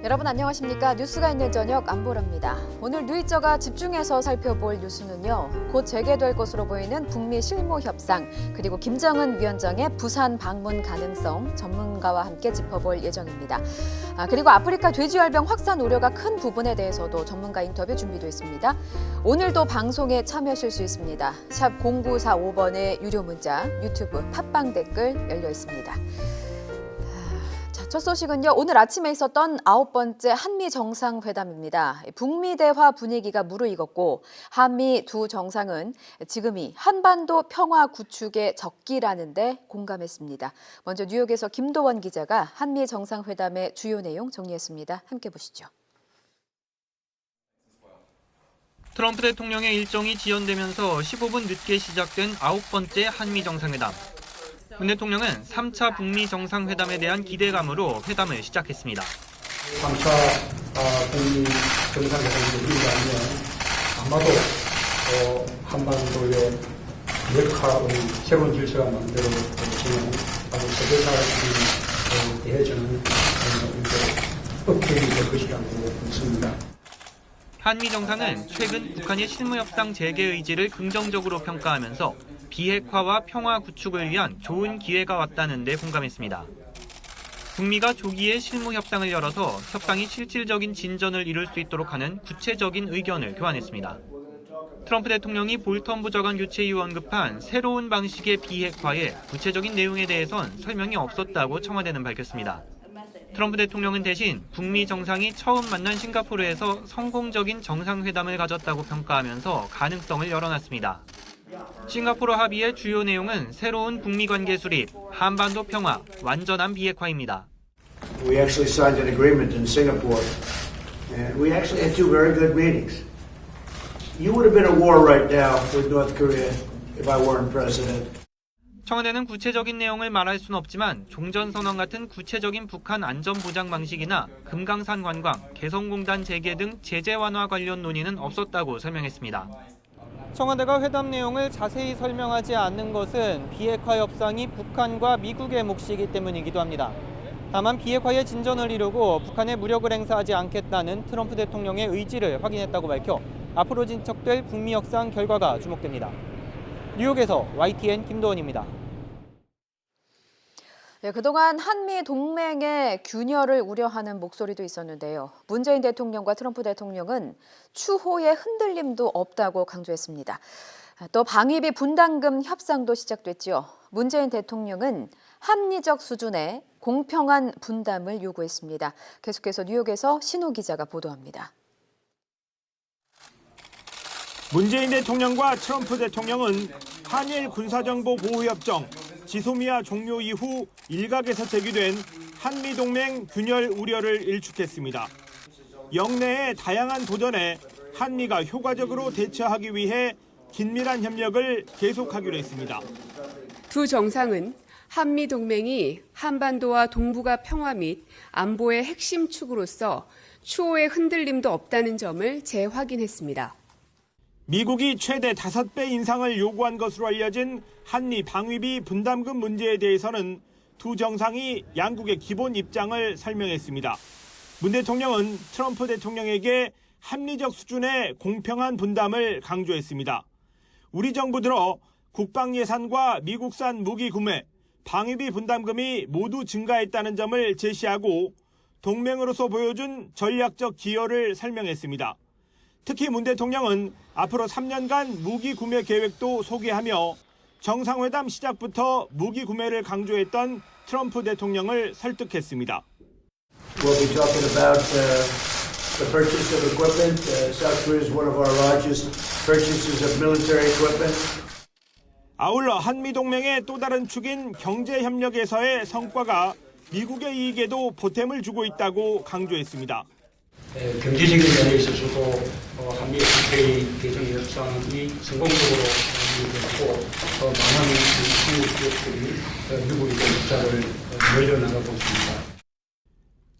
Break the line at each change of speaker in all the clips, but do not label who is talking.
여러분 안녕하십니까? 뉴스가 있는 저녁 안보라입니다. 오늘 뉴이저가 집중해서 살펴볼 뉴스는요. 곧 재개될 것으로 보이는 북미 실무 협상, 그리고 김정은 위원장의 부산 방문 가능성 전문가와 함께 짚어볼 예정입니다. 그리고 아프리카 돼지열병 확산 우려가 큰 부분에 대해서도 전문가 인터뷰 준비되어 있습니다. 오늘도 방송에 참여하실 수 있습니다. 샵 0945번의 유료 문자, 유튜브 팟빵 댓글 열려 있습니다. 첫 소식은요. 오늘 아침에 있었던 9번째 한미 정상회담입니다. 북미 대화 분위기가 무르익었고 한미 두 정상은 지금이 한반도 평화 구축의 적기라는데 공감했습니다. 먼저 뉴욕에서 김도원 기자가 한미 정상회담의 주요 내용 정리했습니다. 함께 보시죠.
트럼프 대통령의 일정이 지연되면서 15분 늦게 시작된 9번째 한미 정상회담. 문 대통령은 3차 북미 정상회담에 대한 기대감으로 회담을 시작했습니다.
3차 북미 정상회담이 이루어지면 아마도 한반도의 역할의 새로운 질서가 만들어지는 아주 세계사를 대해주는 업적이 될 것이라고 믿습니다.
한미 정상은 최근 북한의 실무협상 재개 의지를 긍정적으로 평가하면서 비핵화와 평화 구축을 위한 좋은 기회가 왔다는 데 공감했습니다. 북미가 조기에 실무협상을 열어서 협상이 실질적인 진전을 이룰 수 있도록 하는 구체적인 의견을 교환했습니다. 트럼프 대통령이 볼턴 부장관 교체 이후 언급한 새로운 방식의 비핵화의 구체적인 내용에 대해선 설명이 없었다고 청와대는 밝혔습니다. 트럼프 대통령은 대신 북미 정상이 처음 만난 싱가포르에서 성공적인 정상회담을 가졌다고 평가하면서 가능성을 열어놨습니다. 싱가포르 합의의 주요 내용은 새로운 북미 관계 수립, 한반도 평화, 완전한 비핵화입니다.
We actually signed an agreement in Singapore, and we actually had two very good meetings. You would have been at war right now with North Korea if I weren't president.
청와대는 구체적인 내용을 말할 수는 없지만 종전선언 같은 구체적인 북한 안전보장 방식이나 금강산 관광, 개성공단 재개 등 제재 완화 관련 논의는 없었다고 설명했습니다. 청와대가 회담 내용을 자세히 설명하지 않는 것은 비핵화 협상이 북한과 미국의 몫이기 때문이기도 합니다. 다만 비핵화의 진전을 이루고 북한에 무력을 행사하지 않겠다는 트럼프 대통령의 의지를 확인했다고 밝혀 앞으로 진척될 북미 협상 결과가 주목됩니다. 뉴욕에서 YTN 김도원입니다.
그동안 한미 동맹의 균열을 우려하는 목소리도 있었는데요. 문재인 대통령과 트럼프 대통령은 추호의 흔들림도 없다고 강조했습니다. 또 방위비 분담금 협상도 시작됐죠. 문재인 대통령은 합리적 수준의 공평한 분담을 요구했습니다. 계속해서 뉴욕에서 신호 기자가 보도합니다.
문재인 대통령과 트럼프 대통령은 한일 군사정보 보호협정 지소미아 종료 이후 일각에서 제기된 한미동맹 균열 우려를 일축했습니다. 영내의 다양한 도전에 한미가 효과적으로 대처하기 위해 긴밀한 협력을 계속하기로 했습니다.
두 정상은 한미동맹이 한반도와 동북아 평화 및 안보의 핵심 축으로서 추호의 흔들림도 없다는 점을 재확인했습니다.
미국이 최대 5배 인상을 요구한 것으로 알려진 한미 방위비 분담금 문제에 대해서는 두 정상이 양국의 기본 입장을 설명했습니다. 문 대통령은 트럼프 대통령에게 합리적 수준의 공평한 분담을 강조했습니다. 우리 정부 들어 국방 예산과 미국산 무기 구매, 방위비 분담금이 모두 증가했다는 점을 제시하고 동맹으로서 보여준 전략적 기여를 설명했습니다. 특히 문 대통령은 앞으로 3년간 무기 구매 계획도 소개하며 정상회담 시작부터 무기 구매를 강조했던 트럼프 대통령을 설득했습니다.
We'll be talking about the purchase of equipment. South Korea is one of our largest purchasers of military equipment.
아울러 한미동맹의 또 다른 축인 경제협력에서의 성과가 미국의 이익에도 보탬을 주고 있다고 강조했습니다.
경제적인 면에 있어서도 한미 FTA 개정 협상이 성공적으로 이루어졌고 많은 한국 기업들이 미국의 입자를 늘려나가고 있습니다.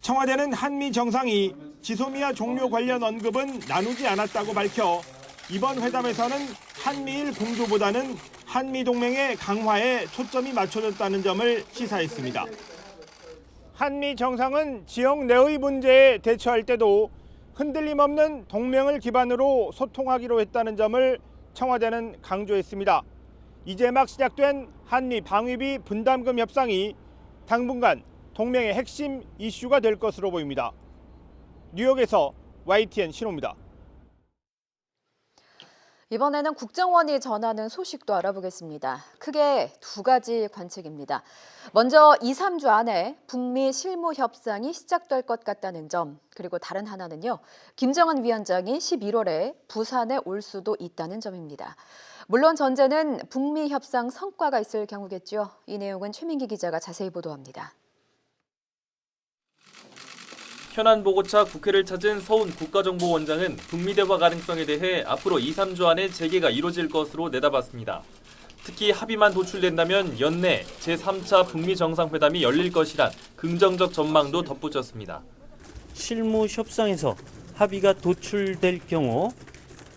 청와대는 한미 정상이 지소미아 종료 관련 언급은 나누지 않았다고 밝혀 이번 회담에서는 한미일 공조보다는 한미 동맹의 강화에 초점이 맞춰졌다는 점을 시사했습니다. 한미 정상은 지역 내의 문제에 대처할 때도 흔들림 없는 동맹을 기반으로 소통하기로 했다는 점을 청와대는 강조했습니다. 이제 막 시작된 한미 방위비 분담금 협상이 당분간 동맹의 핵심 이슈가 될 것으로 보입니다. 뉴욕에서 YTN 신호입니다.
이번에는 국정원이 전하는 소식도 알아보겠습니다. 크게 두 가지 관측입니다. 먼저 2, 3주 안에 북미 실무 협상이 시작될 것 같다는 점, 그리고 다른 하나는요, 김정은 위원장이 11월에 부산에 올 수도 있다는 점입니다. 물론 전제는 북미 협상 성과가 있을 경우겠죠. 이 내용은 최민기 기자가 자세히 보도합니다.
현안 보고차 국회를 찾은 서훈 국가정보원장은 북미 대화 가능성에 대해 앞으로 2, 3주 안에 재개가 이뤄질 것으로 내다봤습니다. 특히 합의만 도출된다면 연내 제3차 북미 정상회담이 열릴 것이란 긍정적 전망도 덧붙였습니다.
실무 협상에서 합의가 도출될 경우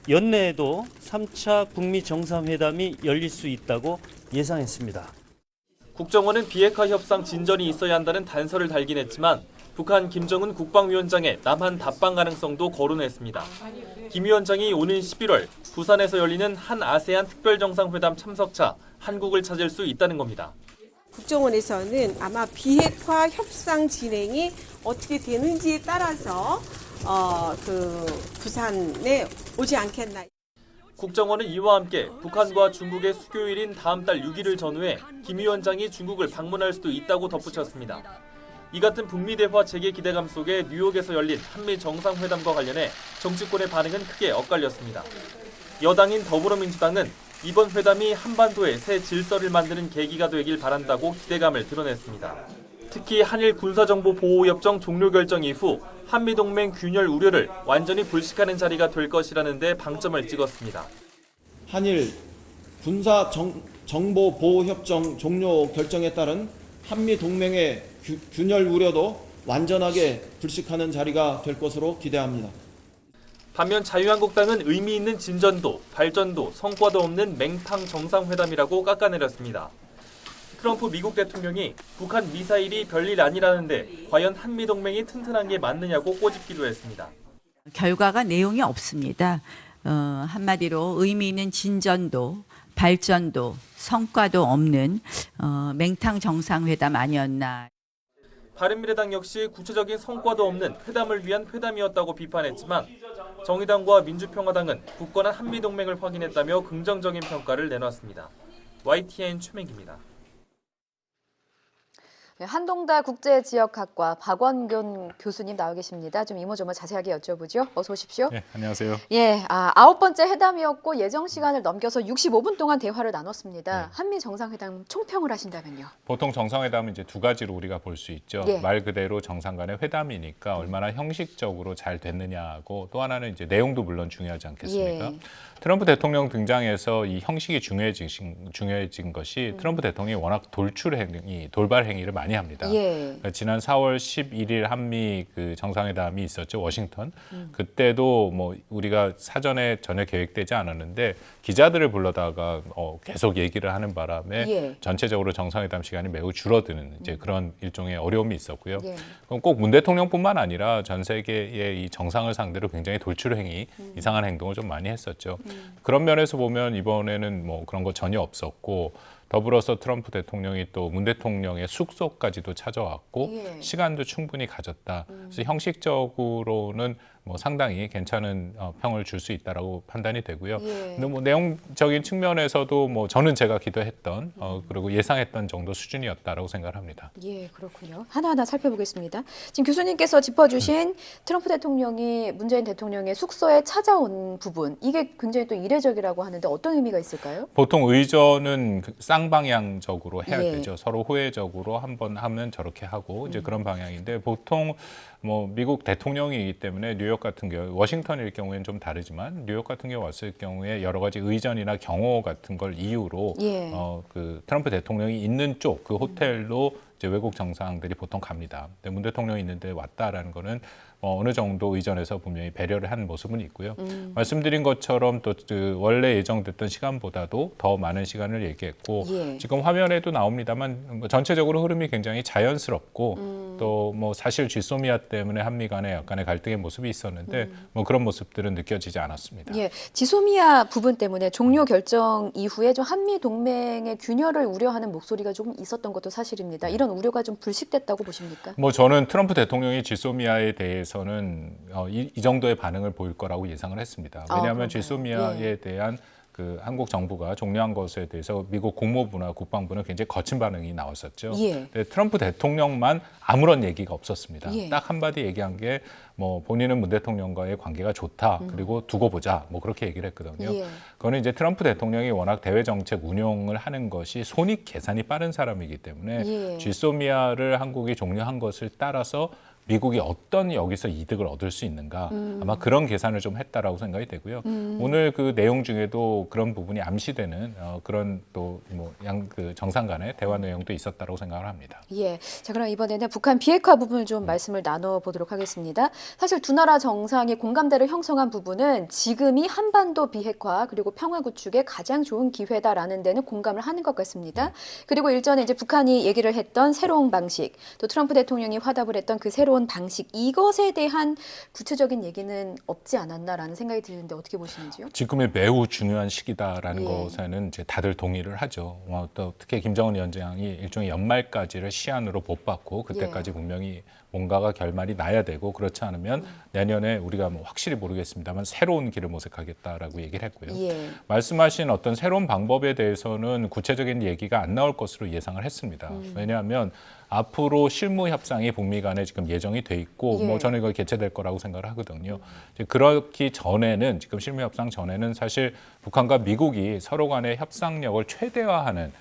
연내에도 3차 북미 정상회담이 열릴 수 있다고 예상했습니다.
국정원은 비핵화 협상 진전이 있어야 한다는 단서를 달긴 했지만 북한 김정은 국방위원장의 남한 답방 가능성도 거론했습니다. 김 위원장이 오는 11월 부산에서 열리는 한 아세안 특별정상회담 참석차 한국을 찾을 수 있다는 겁니다.
국정원에서는 아마 비핵화 협상 진행이 어떻게 되는지에 따라서 부산에 오지 않겠나.
국정원은 이와 함께 북한과 중국의 수교일인 다음 달 6일을 전후해 김 위원장이 중국을 방문할 수도 있다고 덧붙였습니다. 이 같은 북미 대화 재개 기대감 속에 뉴욕에서 열린 한미 정상회담과 관련해 정치권의 반응은 크게 엇갈렸습니다. 여당인 더불어민주당은 이번 회담이 한반도의 새 질서를 만드는 계기가 되길 바란다고 기대감을 드러냈습니다. 특히 한일 군사정보보호협정 종료 결정 이후 한미동맹 균열 우려를 완전히 불식하는 자리가 될 것이라는 데 방점을 찍었습니다.
한일 군사정보보호협정 종료 결정에 따른 한미동맹의 균열 우려도 완전하게 불식하는 자리가 될 것으로 기대합니다.
반면 자유한국당은 의미 있는 진전도, 발전도, 성과도 없는 맹탕 정상회담이라고 깎아내렸습니다. 트럼프 미국 대통령이 북한 미사일이 별일 아니라는데 과연 한미동맹이 튼튼한 게 맞느냐고 꼬집기도 했습니다.
결과가 내용이 없습니다. 한마디로 의미 있는 진전도, 발전도, 성과도 없는 맹탕 정상회담 아니었나.
바른미래당 역시 구체적인 성과도 없는 회담을 위한 회담이었다고 비판했지만 정의당과 민주평화당은 굳건한 한미동맹을 확인했다며 긍정적인 평가를 내놨습니다. YTN 최민기입니다.
한동대 국제지역학과 박원균 교수님 나와 계십니다. 좀 이모저모 자세하게 여쭤보죠. 어서 오십시오.
네, 안녕하세요.
예, 9번째 회담이었고 예정 시간을 넘겨서 65분 동안 대화를 나눴습니다.
네.
한미 정상회담 총평을 하신다면요.
보통 정상회담은 이제 두 가지로 우리가 볼 수 있죠.
예.
말 그대로 정상 간의 회담이니까 얼마나 형식적으로 잘 됐느냐고, 또 하나는 이제 내용도 물론 중요하지 않겠습니까?
예.
트럼프 대통령 등장해서 이 형식이 중요해진 것이 트럼프 대통령이 워낙 돌발 행위를 많이 합니다.
예.
그러니까 지난 4월 11일 한미 그 정상회담이 있었죠, 워싱턴. 그때도 뭐 우리가 사전에 전혀 계획되지 않았는데 기자들을 불러다가 계속 얘기를 하는 바람에
예.
전체적으로 정상회담 시간이 매우 줄어드는 이제 그런 일종의 어려움이 있었고요.
예.
그럼 꼭 문 대통령뿐만 아니라 전 세계의 이 정상을 상대로 굉장히 돌출 행위, 이상한 행동을 좀 많이 했었죠. 그런 면에서 보면 이번에는 뭐 그런 거 전혀 없었고, 더불어서 트럼프 대통령이 또 문 대통령의 숙소까지도 찾아왔고
예.
시간도 충분히 가졌다. 그래서 형식적으로는 뭐 상당히 괜찮은 평을 줄 수 있다라고 판단이 되고요.
예.
근데 뭐 내용적인 측면에서도 뭐 저는 제가 기대했던 그리고 예상했던 정도 수준이었다라고 생각을 합니다.
예, 그렇군요. 하나하나 살펴보겠습니다. 지금 교수님께서 짚어주신 트럼프 대통령이 문재인 대통령의 숙소에 찾아온 부분, 이게 굉장히 또 이례적이라고 하는데 어떤 의미가 있을까요?
보통 의전은 쌍방향적으로 해야
예.
되죠. 서로 호혜적으로 한번 하면 저렇게 하고 이제 그런 방향인데, 보통 뭐 미국 대통령이기 때문에 뉴욕 같은 경우, 워싱턴일 경우에는 좀 다르지만 뉴욕 같은 경우 왔을 경우에 여러 가지 의전이나 경호 같은 걸 이유로
예.
그 트럼프 대통령이 있는 쪽 그 호텔로 이제 외국 정상들이 보통 갑니다. 근데 문 대통령이 있는데 왔다라는 거는 어느 정도 의전에서 분명히 배려를 한 모습은 있고요. 말씀드린 것처럼 또 그 원래 예정됐던 시간보다도 더 많은 시간을 얘기했고
예.
지금 화면에도 나옵니다만 뭐 전체적으로 흐름이 굉장히 자연스럽고 또 뭐 사실 쥐소미아 때문에 한미 간에 약간의 갈등의 모습이 있었는데 뭐 그런 모습들은 느껴지지 않았습니다.
예, 지소미아 부분 때문에 종료 결정 이후에 좀 한미 동맹의 균열을 우려하는 목소리가 조금 있었던 것도 사실입니다. 이런 우려가 좀 불식됐다고 보십니까?
뭐 저는 트럼프 대통령이 지소미아에 대해서는 이 정도의 반응을 보일 거라고 예상을 했습니다. 왜냐하면
그런가요?
지소미아에 대한 그 한국 정부가 종료한 것에 대해서 미국 국무부나 국방부는 굉장히 거친 반응이 나왔었죠.
예.
근데 트럼프 대통령만 아무런 얘기가 없었습니다.
예.
딱 한마디 얘기한 게 뭐 본인은 문 대통령과의 관계가 좋다. 그리고 두고 보자. 뭐 그렇게 얘기를 했거든요.
예.
그거는 이제 트럼프 대통령이 워낙 대외 정책 운용을 하는 것이 손익 계산이 빠른 사람이기 때문에
예.
쥐소미아를 한국이 종료한 것을 따라서 미국이 어떤 여기서 이득을 얻을 수 있는가 아마 그런 계산을 좀 했다라고 생각이 되고요. 오늘 그 내용 중에도 그런 부분이 암시되는 그런 또 뭐 그 정상 간의 대화 내용도 있었다라고 생각을 합니다.
예. 자, 그럼 이번에는 북한 비핵화 부분을 좀 말씀을 나눠보도록 하겠습니다. 사실 두 나라 정상이 공감대를 형성한 부분은 지금이 한반도 비핵화 그리고 평화 구축에 가장 좋은 기회다라는 데는 공감을 하는 것 같습니다. 그리고 일전에 이제 북한이 얘기를 했던 새로운 방식, 또 트럼프 대통령이 화답을 했던 그 새로운 방식, 이것에 대한 구체적인 얘기는 없지 않았나라는 생각이 드는데 어떻게 보시는지요?
지금이 매우 중요한 시기다라는
예.
것에는 이제 다들 동의를 하죠. 또 특히 김정은 위원장이 일종의 연말까지를 시한으로 못 받고 그때까지 분명히 뭔가가 결말이 나야 되고 그렇지 않으면 내년에 우리가 뭐 확실히 모르겠습니다만 새로운 길을 모색하겠다라고 얘기를 했고요.
예.
말씀하신 어떤 새로운 방법에 대해서는 구체적인 얘기가 안 나올 것으로 예상을 했습니다. 왜냐하면 앞으로 실무 협상이 북미 간에 지금 예정이 돼 있고
예.
뭐 저는 이거 개최될 거라고 생각을 하거든요. 이제 그렇기 전에는 지금 실무 협상 전에는 사실 북한과 미국이 서로 간의 협상력을 최대화하는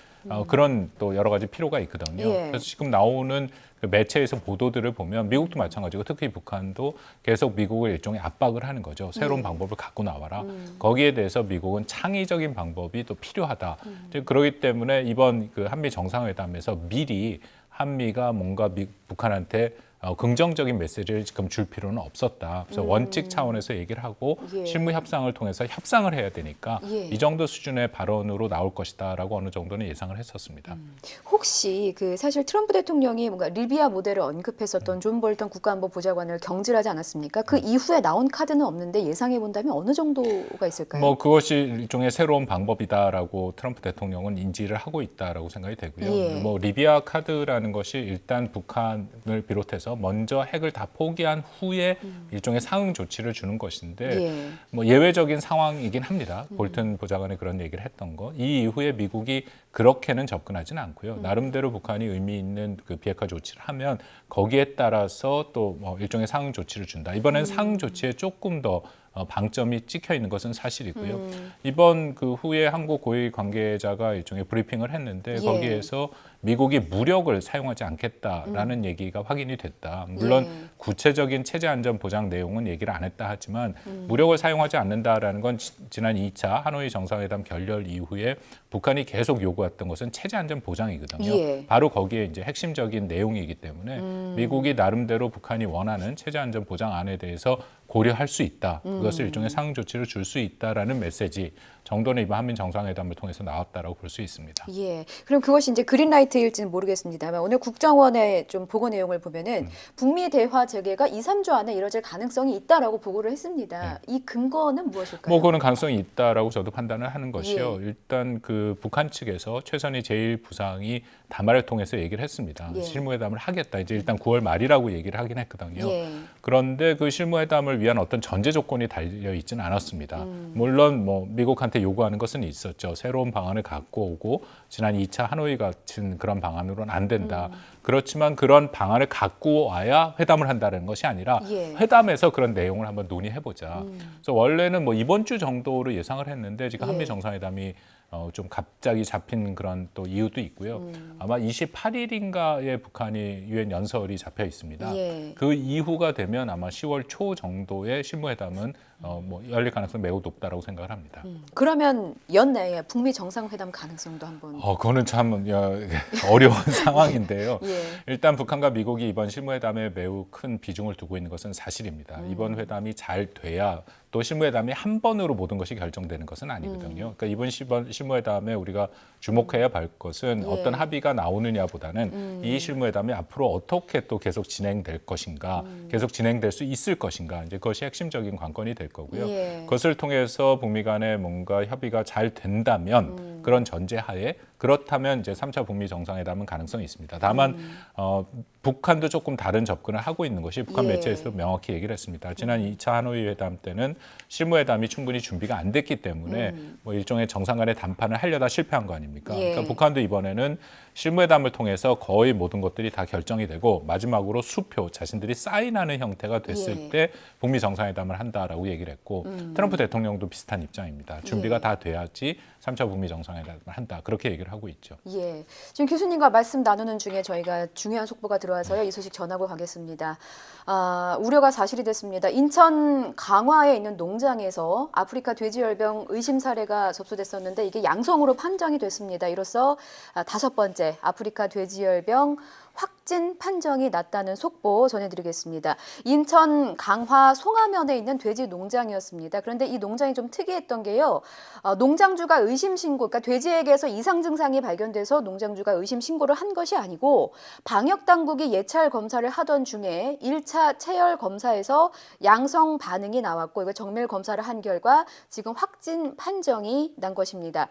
그런 또 여러 가지 필요가 있거든요.
예.
그래서 지금 나오는 그 매체에서 보도들을 보면 미국도 마찬가지고 특히 북한도 계속 미국을 일종의 압박을 하는 거죠. 새로운 방법을 갖고 나와라. 거기에 대해서 미국은 창의적인 방법이 또 필요하다. 이제 그렇기 때문에 이번 그 한미 정상회담에서 미리 한미가 뭔가 북한한테 긍정적인 메시지를 지금 줄 필요는 없었다. 그래서 원칙 차원에서 얘기를 하고
예.
실무 협상을 통해서 협상을 해야 되니까
예.
이 정도 수준의 발언으로 나올 것이다라고 어느 정도는 예상을 했었습니다.
혹시 그 사실 트럼프 대통령이 뭔가 리비아 모델을 언급했었던 존 볼턴 국가안보보좌관을 경질하지 않았습니까? 그 이후에 나온 카드는 없는데 예상해 본다면 어느 정도가 있을까요?
뭐 그것이 일종의 새로운 방법이다라고 트럼프 대통령은 인지를 하고 있다라고 생각이 되고요.
예.
뭐 리비아 카드라는 것이 일단 북한을 비롯해서 먼저 핵을 다 포기한 후에 일종의 상응 조치를 주는 것인데
예.
뭐 예외적인 상황이긴 합니다. 볼튼 보좌관이 그런 얘기를 했던 거. 이 이후에 미국이 그렇게는 접근하지는 않고요. 나름대로 북한이 의미 있는 그 비핵화 조치를 하면 거기에 따라서 또 뭐 일종의 상응 조치를 준다. 이번엔 상응 조치에 조금 더 방점이 찍혀 있는 것은 사실이고요. 이번 그 후에 한국 고위 관계자가 일종의 브리핑을 했는데
예.
거기에서 미국이 무력을 사용하지 않겠다라는 얘기가 확인이 됐다. 물론
예.
구체적인 체제 안전 보장 내용은 얘기를 안 했다 하지만 무력을 사용하지 않는다라는 건 지난 2차 하노이 정상회담 결렬 이후에 북한이 계속 요구했던 것은 체제 안전 보장이거든요.
예.
바로 거기에 이제 핵심적인 내용이기 때문에 미국이 나름대로 북한이 원하는 체제 안전 보장안에 대해서 고려할 수 있다. 그것을 일종의 상응 조치를 줄 수 있다라는 메시지 정도는 이번 한미 정상회담을 통해서 나왔다라고 볼 수 있습니다.
예. 그럼 그것이 이제 그린라이트일지는 모르겠습니다만 오늘 국정원의 좀 보고 내용을 보면은 북미 대화 재개가 2, 3주 안에 이뤄질 가능성이 있다라고 보고를 했습니다. 이 근거는 무엇일까요?
뭐 그런 가능성이 있다라고 저도 판단을 하는 것이요.
예.
일단 그 북한 측에서 최선희 제1부상이 담화를 통해서 얘기를 했습니다.
예.
실무회담을 하겠다. 이제 일단 9월 말이라고 얘기를 하긴 했거든요.
예.
그런데 그 실무회담을 위한 어떤 전제 조건이 달려 있지는 않았습니다. 물론 뭐 미국한테 요구하는 것은 있었죠. 새로운 방안을 갖고 오고 지난 2차 하노이 같은 그런 방안으로는 안 된다. 그렇지만 그런 방안을 갖고 와야 회담을 한다는 것이 아니라
예.
회담에서 그런 내용을 한번 논의해보자. 그래서 원래는 뭐 이번 주 정도로 예상을 했는데 지금
예.
한미 정상회담이 좀 갑자기 잡힌 그런 또 이유도 있고요. 아마 28일인가에 북한이 유엔 연설이 잡혀 있습니다.
예.
그 이후가 되면 아마 10월 초 정도의 실무회담은 뭐 열릴 가능성이 매우 높다라고 생각을 합니다.
그러면 연내에 북미 정상회담 가능성도 한번.
그거는 참 어려운 상황인데요.
예.
일단 북한과 미국이 이번 실무회담에 매우 큰 비중을 두고 있는 것은 사실입니다. 이번 회담이 잘 돼야 또 실무회담이 한 번으로 모든 것이 결정되는 것은 아니거든요. 그러니까 이번 실무회담에 우리가 주목해야 할 것은
예.
어떤 합의가 나오느냐보다는 이 실무회담이 앞으로 어떻게 또 계속 진행될 것인가, 계속 진행될 수 있을 것인가, 이제 그것이 핵심적인 관건이 될 거고요.
예.
그것을 통해서 북미 간에 뭔가 협의가 잘 된다면 그런 전제하에 그렇다면 이제 3차 북미 정상회담은 가능성이 있습니다. 다만 북한도 조금 다른 접근을 하고 있는 것이 북한
예.
매체에서도 명확히 얘기를 했습니다. 지난 2차 하노이 회담 때는 실무회담이 충분히 준비가 안 됐기 때문에 뭐 일종의 정상 간의 담판을 하려다 실패한 거 아닙니까?
예.
그러니까 북한도 이번에는 실무회담을 통해서 거의 모든 것들이 다 결정이 되고 마지막으로 수표, 자신들이 사인하는 형태가 됐을
예.
때 북미 정상회담을 한다라고 얘기를 했고 트럼프 대통령도 비슷한 입장입니다. 준비가
예.
다 돼야지 3차 북미 정상회담을 한다. 그렇게 얘기를 하고 있죠.
예. 지금 교수님과 말씀 나누는 중에 저희가 중요한 속보가 들어와서요. 이 소식 전하고 가겠습니다. 우려가 사실이 됐습니다. 인천 강화에 있는 농장에서 아프리카 돼지열병 의심 사례가 접수됐었는데 이게 양성으로 판정이 됐습니다. 이로써 5번째 아프리카 돼지열병 확진 판정이 났다는 속보 전해드리겠습니다. 인천 강화 송화면에 있는 돼지 농장이었습니다. 그런데 이 농장이 좀 특이했던 게요. 농장주가 의심 신고, 그러니까 돼지에게서 이상 증상이 발견돼서 농장주가 의심 신고를 한 것이 아니고 방역 당국이 예찰 검사를 하던 중에 1차 체열 검사에서 양성 반응이 나왔고 이거 정밀 검사를 한 결과 지금 확진 판정이 난 것입니다.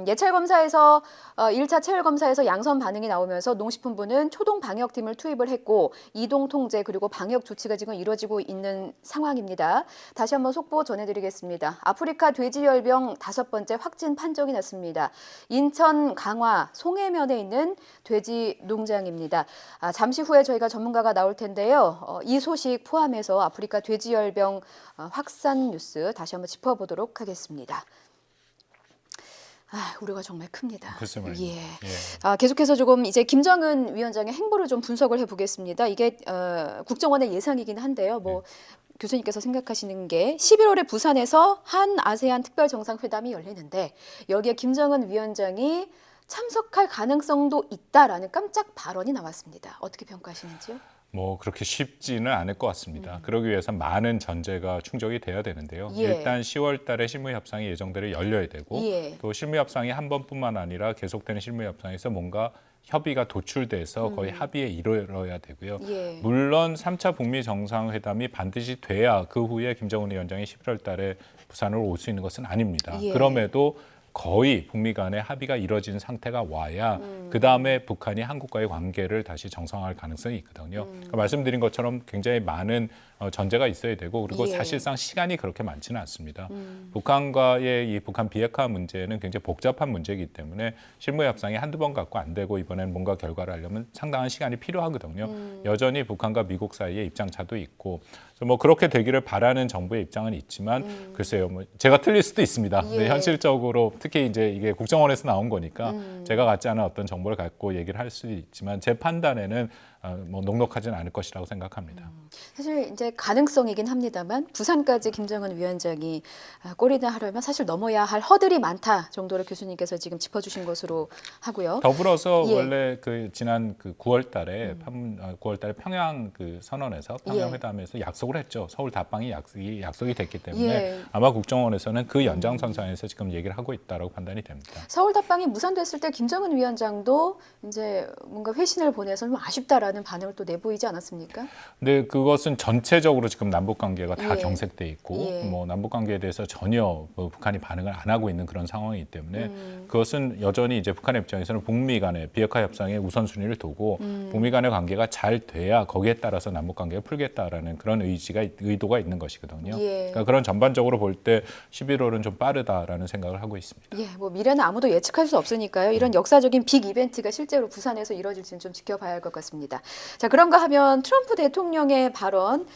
예찰 검사에서 1차 체열 검사에서 양성 반응이 나오면서 농식품부는 초동 방역팀을 투입을 했고 이동 통제 그리고 방역 조치가 지금 이루어지고 있는 상황입니다. 다시 한번 속보 전해드리겠습니다. 아프리카 돼지열병 5번째 확진 판정이 났습니다. 인천 강화 송해면에 있는 돼지 농장입니다. 잠시 후에 저희가 전문가가 나올 텐데요. 이 소식 포함해서 아프리카 돼지열병 확산 뉴스 다시 한번 짚어보도록 하겠습니다. 우려가 정말 큽니다.
글쎄 말입니다.
예. 계속해서 조금 이제 김정은 위원장의 행보를 좀 분석을 해보겠습니다. 이게 국정원의 예상이긴 한데요. 교수님께서 생각하시는 게 11월에 부산에서 한 아세안 특별정상회담이 열리는데 여기에 김정은 위원장이 참석할 가능성도 있다라는 깜짝 발언이 나왔습니다. 어떻게 평가하시는지요?
그렇게 쉽지는 않을 것 같습니다. 그러기 위해서 많은 전제가 충족이 돼야 되는데요.
예.
일단 10월 달에 실무협상이 예정대로 열려야 되고
예.
또 실무협상이 한 번뿐만 아니라 계속되는 실무협상에서 뭔가 협의가 도출돼서 거의 합의에 이르러야 되고요.
예.
물론 3차 북미 정상회담이 반드시 돼야 그 후에 김정은 위원장이 11월 달에 부산으로 올 수 있는 것은 아닙니다.
예.
그럼에도 거의 북미 간의 합의가 이뤄진 상태가 와야 그다음에 북한이 한국과의 관계를 다시 정상화할 가능성이 있거든요. 그러니까 말씀드린 것처럼 굉장히 많은 전제가 있어야 되고 그리고
예.
사실상 시간이 그렇게 많지는 않습니다. 북한과의 이 북한 비핵화 문제는 굉장히 복잡한 문제이기 때문에 실무협상이 한두 번 갖고 안 되고 이번엔 뭔가 결과를 하려면 상당한 시간이 필요하거든요. 여전히 북한과 미국 사이에 입장차도 있고 그렇게 되기를 바라는 정부의 입장은 있지만 글쎄요, 제가 틀릴 수도 있습니다.
예.
근데 현실적으로 특히 이제 이게 국정원에서 나온 거니까 제가 갖지 않은 어떤 정보를 갖고 얘기를 할 수도 있지만 제 판단에는 녹록하지는 않을 것이라고 생각합니다.
사실 이제 가능성이긴 합니다만 부산까지 김정은 위원장이 골인을 하려면 사실 넘어야 할 허들이 많다 정도로 교수님께서 지금 짚어주신 것으로 하고요.
더불어서
예.
원래 지난 9월달에 9월달에 평양 선언에서 평양
예.
회담에서 약속을 했죠. 서울 답방이 약속이 됐기 때문에
예.
아마 국정원에서는 그 연장선상에서 지금 얘기를 하고 있다라고 판단이 됩니다.
서울 답방이 무산됐을 때 김정은 위원장도 이제 뭔가 회신을 보내서 좀 아쉽다라는 반응을 또 내보이지 않았습니까?
근데 그것은 전체적으로 지금 남북 관계가 다
예.
경색돼 있고
예.
남북 관계에 대해서 전혀 북한이 반응을 안 하고 있는 그런 상황이기 때문에 그것은 여전히 이제 북한의 입장에서는 북미 간의 비핵화 협상의 우선순위를 두고 북미 간의 관계가 잘 돼야 거기에 따라서 남북 관계를 풀겠다라는 그런 의도가 있는 것이거든요.
예.
그러니까 그런 전반적으로 볼 때 11월은 좀 빠르다라는 생각을 하고 있습니다.
예, 미래는 아무도 예측할 수 없으니까요. 이런 역사적인 빅 이벤트가 실제로 부산에서 이루어질지는 좀 지켜봐야 할 것 같습니다. 자, 그런가 하면 트럼프 대통령의 발언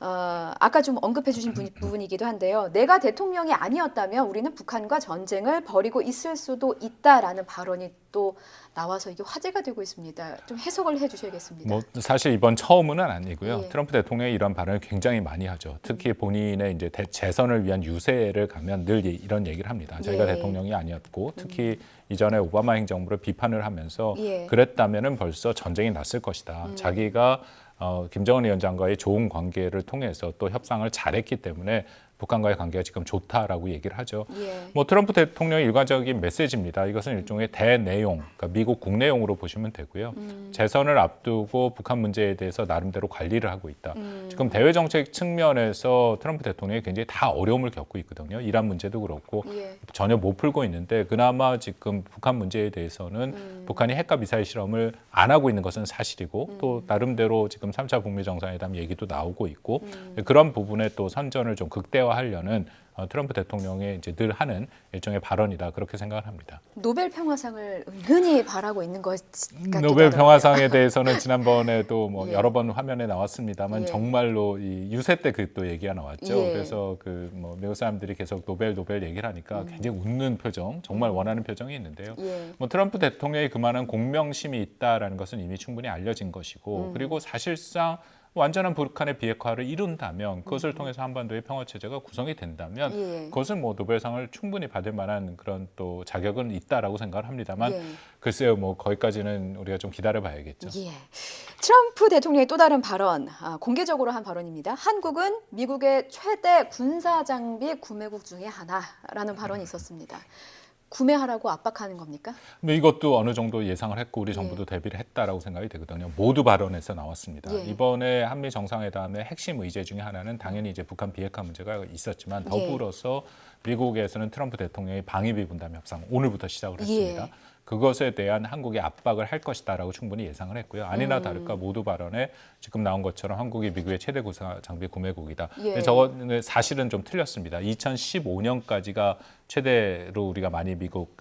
아까 좀 언급해 주신 부분이기도 한데요. 내가 대통령이 아니었다면 우리는 북한과 전쟁을 벌이고 있을 수도 있다라는 발언이 또 나와서 이게 화제가 되고 있습니다. 좀 해석을 해 주셔야겠습니다.
뭐 사실 이번 처음은 아니고요.
예.
트럼프 대통령이 이런 발언을 굉장히 많이 하죠. 특히 본인의 이제 재선을 위한 유세를 가면 늘 이런 얘기를 합니다. 자기가
예.
대통령이 아니었고 특히 이전에 오바마 행정부를 비판을 하면서
예.
그랬다면은 벌써 전쟁이 났을 것이다. 자기가 김정은 위원장과의 좋은 관계를 통해서 또 협상을 잘했기 때문에 북한과의 관계가 지금 좋다라고 얘기를 하죠.
예.
뭐 트럼프 대통령의 일관적인 메시지입니다. 이것은 일종의 대내용, 그러니까 미국 국내용으로 보시면 되고요. 재선을 앞두고 북한 문제에 대해서 나름대로 관리를 하고 있다. 지금 대외 정책 측면에서 트럼프 대통령이 굉장히 다 어려움을 겪고 있거든요. 이란 문제도 그렇고
예.
전혀 못 풀고 있는데 그나마 지금 북한 문제에 대해서는 북한이 핵과 미사일 실험을 안 하고 있는 것은 사실이고 또 나름대로 지금 3차 북미 정상회담 얘기도 나오고 있고 그런 부분에 또 선전을 좀 극대화하려는 트럼프 대통령의 이제 늘 하는 일종의 발언이다 그렇게 생각을 합니다.
노벨 평화상을 은근히 바라고 있는 것 같기도
노벨
하더라고요.
평화상에 대해서는 지난번에도 뭐
예.
여러 번 화면에 나왔습니다만
예.
정말로 이 유세 때 그 또 얘기가 나왔죠.
예.
그래서 그 뭐 미국 사람들이 계속 노벨 얘기를 하니까 굉장히 웃는 표정, 정말 원하는 표정이 있는데요.
예.
뭐 트럼프 대통령이 그만한 공명심이 있다라는 것은 이미 충분히 알려진 것이고 그리고 사실상 완전한 북한의 비핵화를 이룬다면 그것을 통해서 한반도의 평화 체제가 구성이 된다면
예.
그것은 뭐 노벨상을 충분히 받을 만한 그런 또 자격은 있다라고 생각을 합니다만
예.
글쎄요 뭐 거기까지는 우리가 좀 기다려봐야겠죠.
예. 트럼프 대통령의 또 다른 발언, 공개적으로 한 발언입니다. 한국은 미국의 최대 군사 장비 구매국 중에 하나라는 발언이 있었습니다. 구매하라고 압박하는 겁니까?
근데 이것도 어느 정도 예상을 했고 우리 정부도 대비를 했다라고 생각이 되거든요. 모두 발언에서 나왔습니다.
예.
이번에 한미 정상회담의 핵심 의제 중에 하나는 당연히 이제 북한 비핵화 문제가 있었지만 더불어서 미국에서는 트럼프 대통령의 방위비 분담 협상 오늘부터 시작을 했습니다.
예.
그것에 대한 한국의 압박을 할 것이다라고 충분히 예상을 했고요. 아니나 다를까 모두 발언에 지금 나온 것처럼 한국이 미국의 최대 군사 장비 구매국이다.
예.
근데 저거는 사실은 좀 틀렸습니다. 2015년까지가 최대로 우리가 많이 미국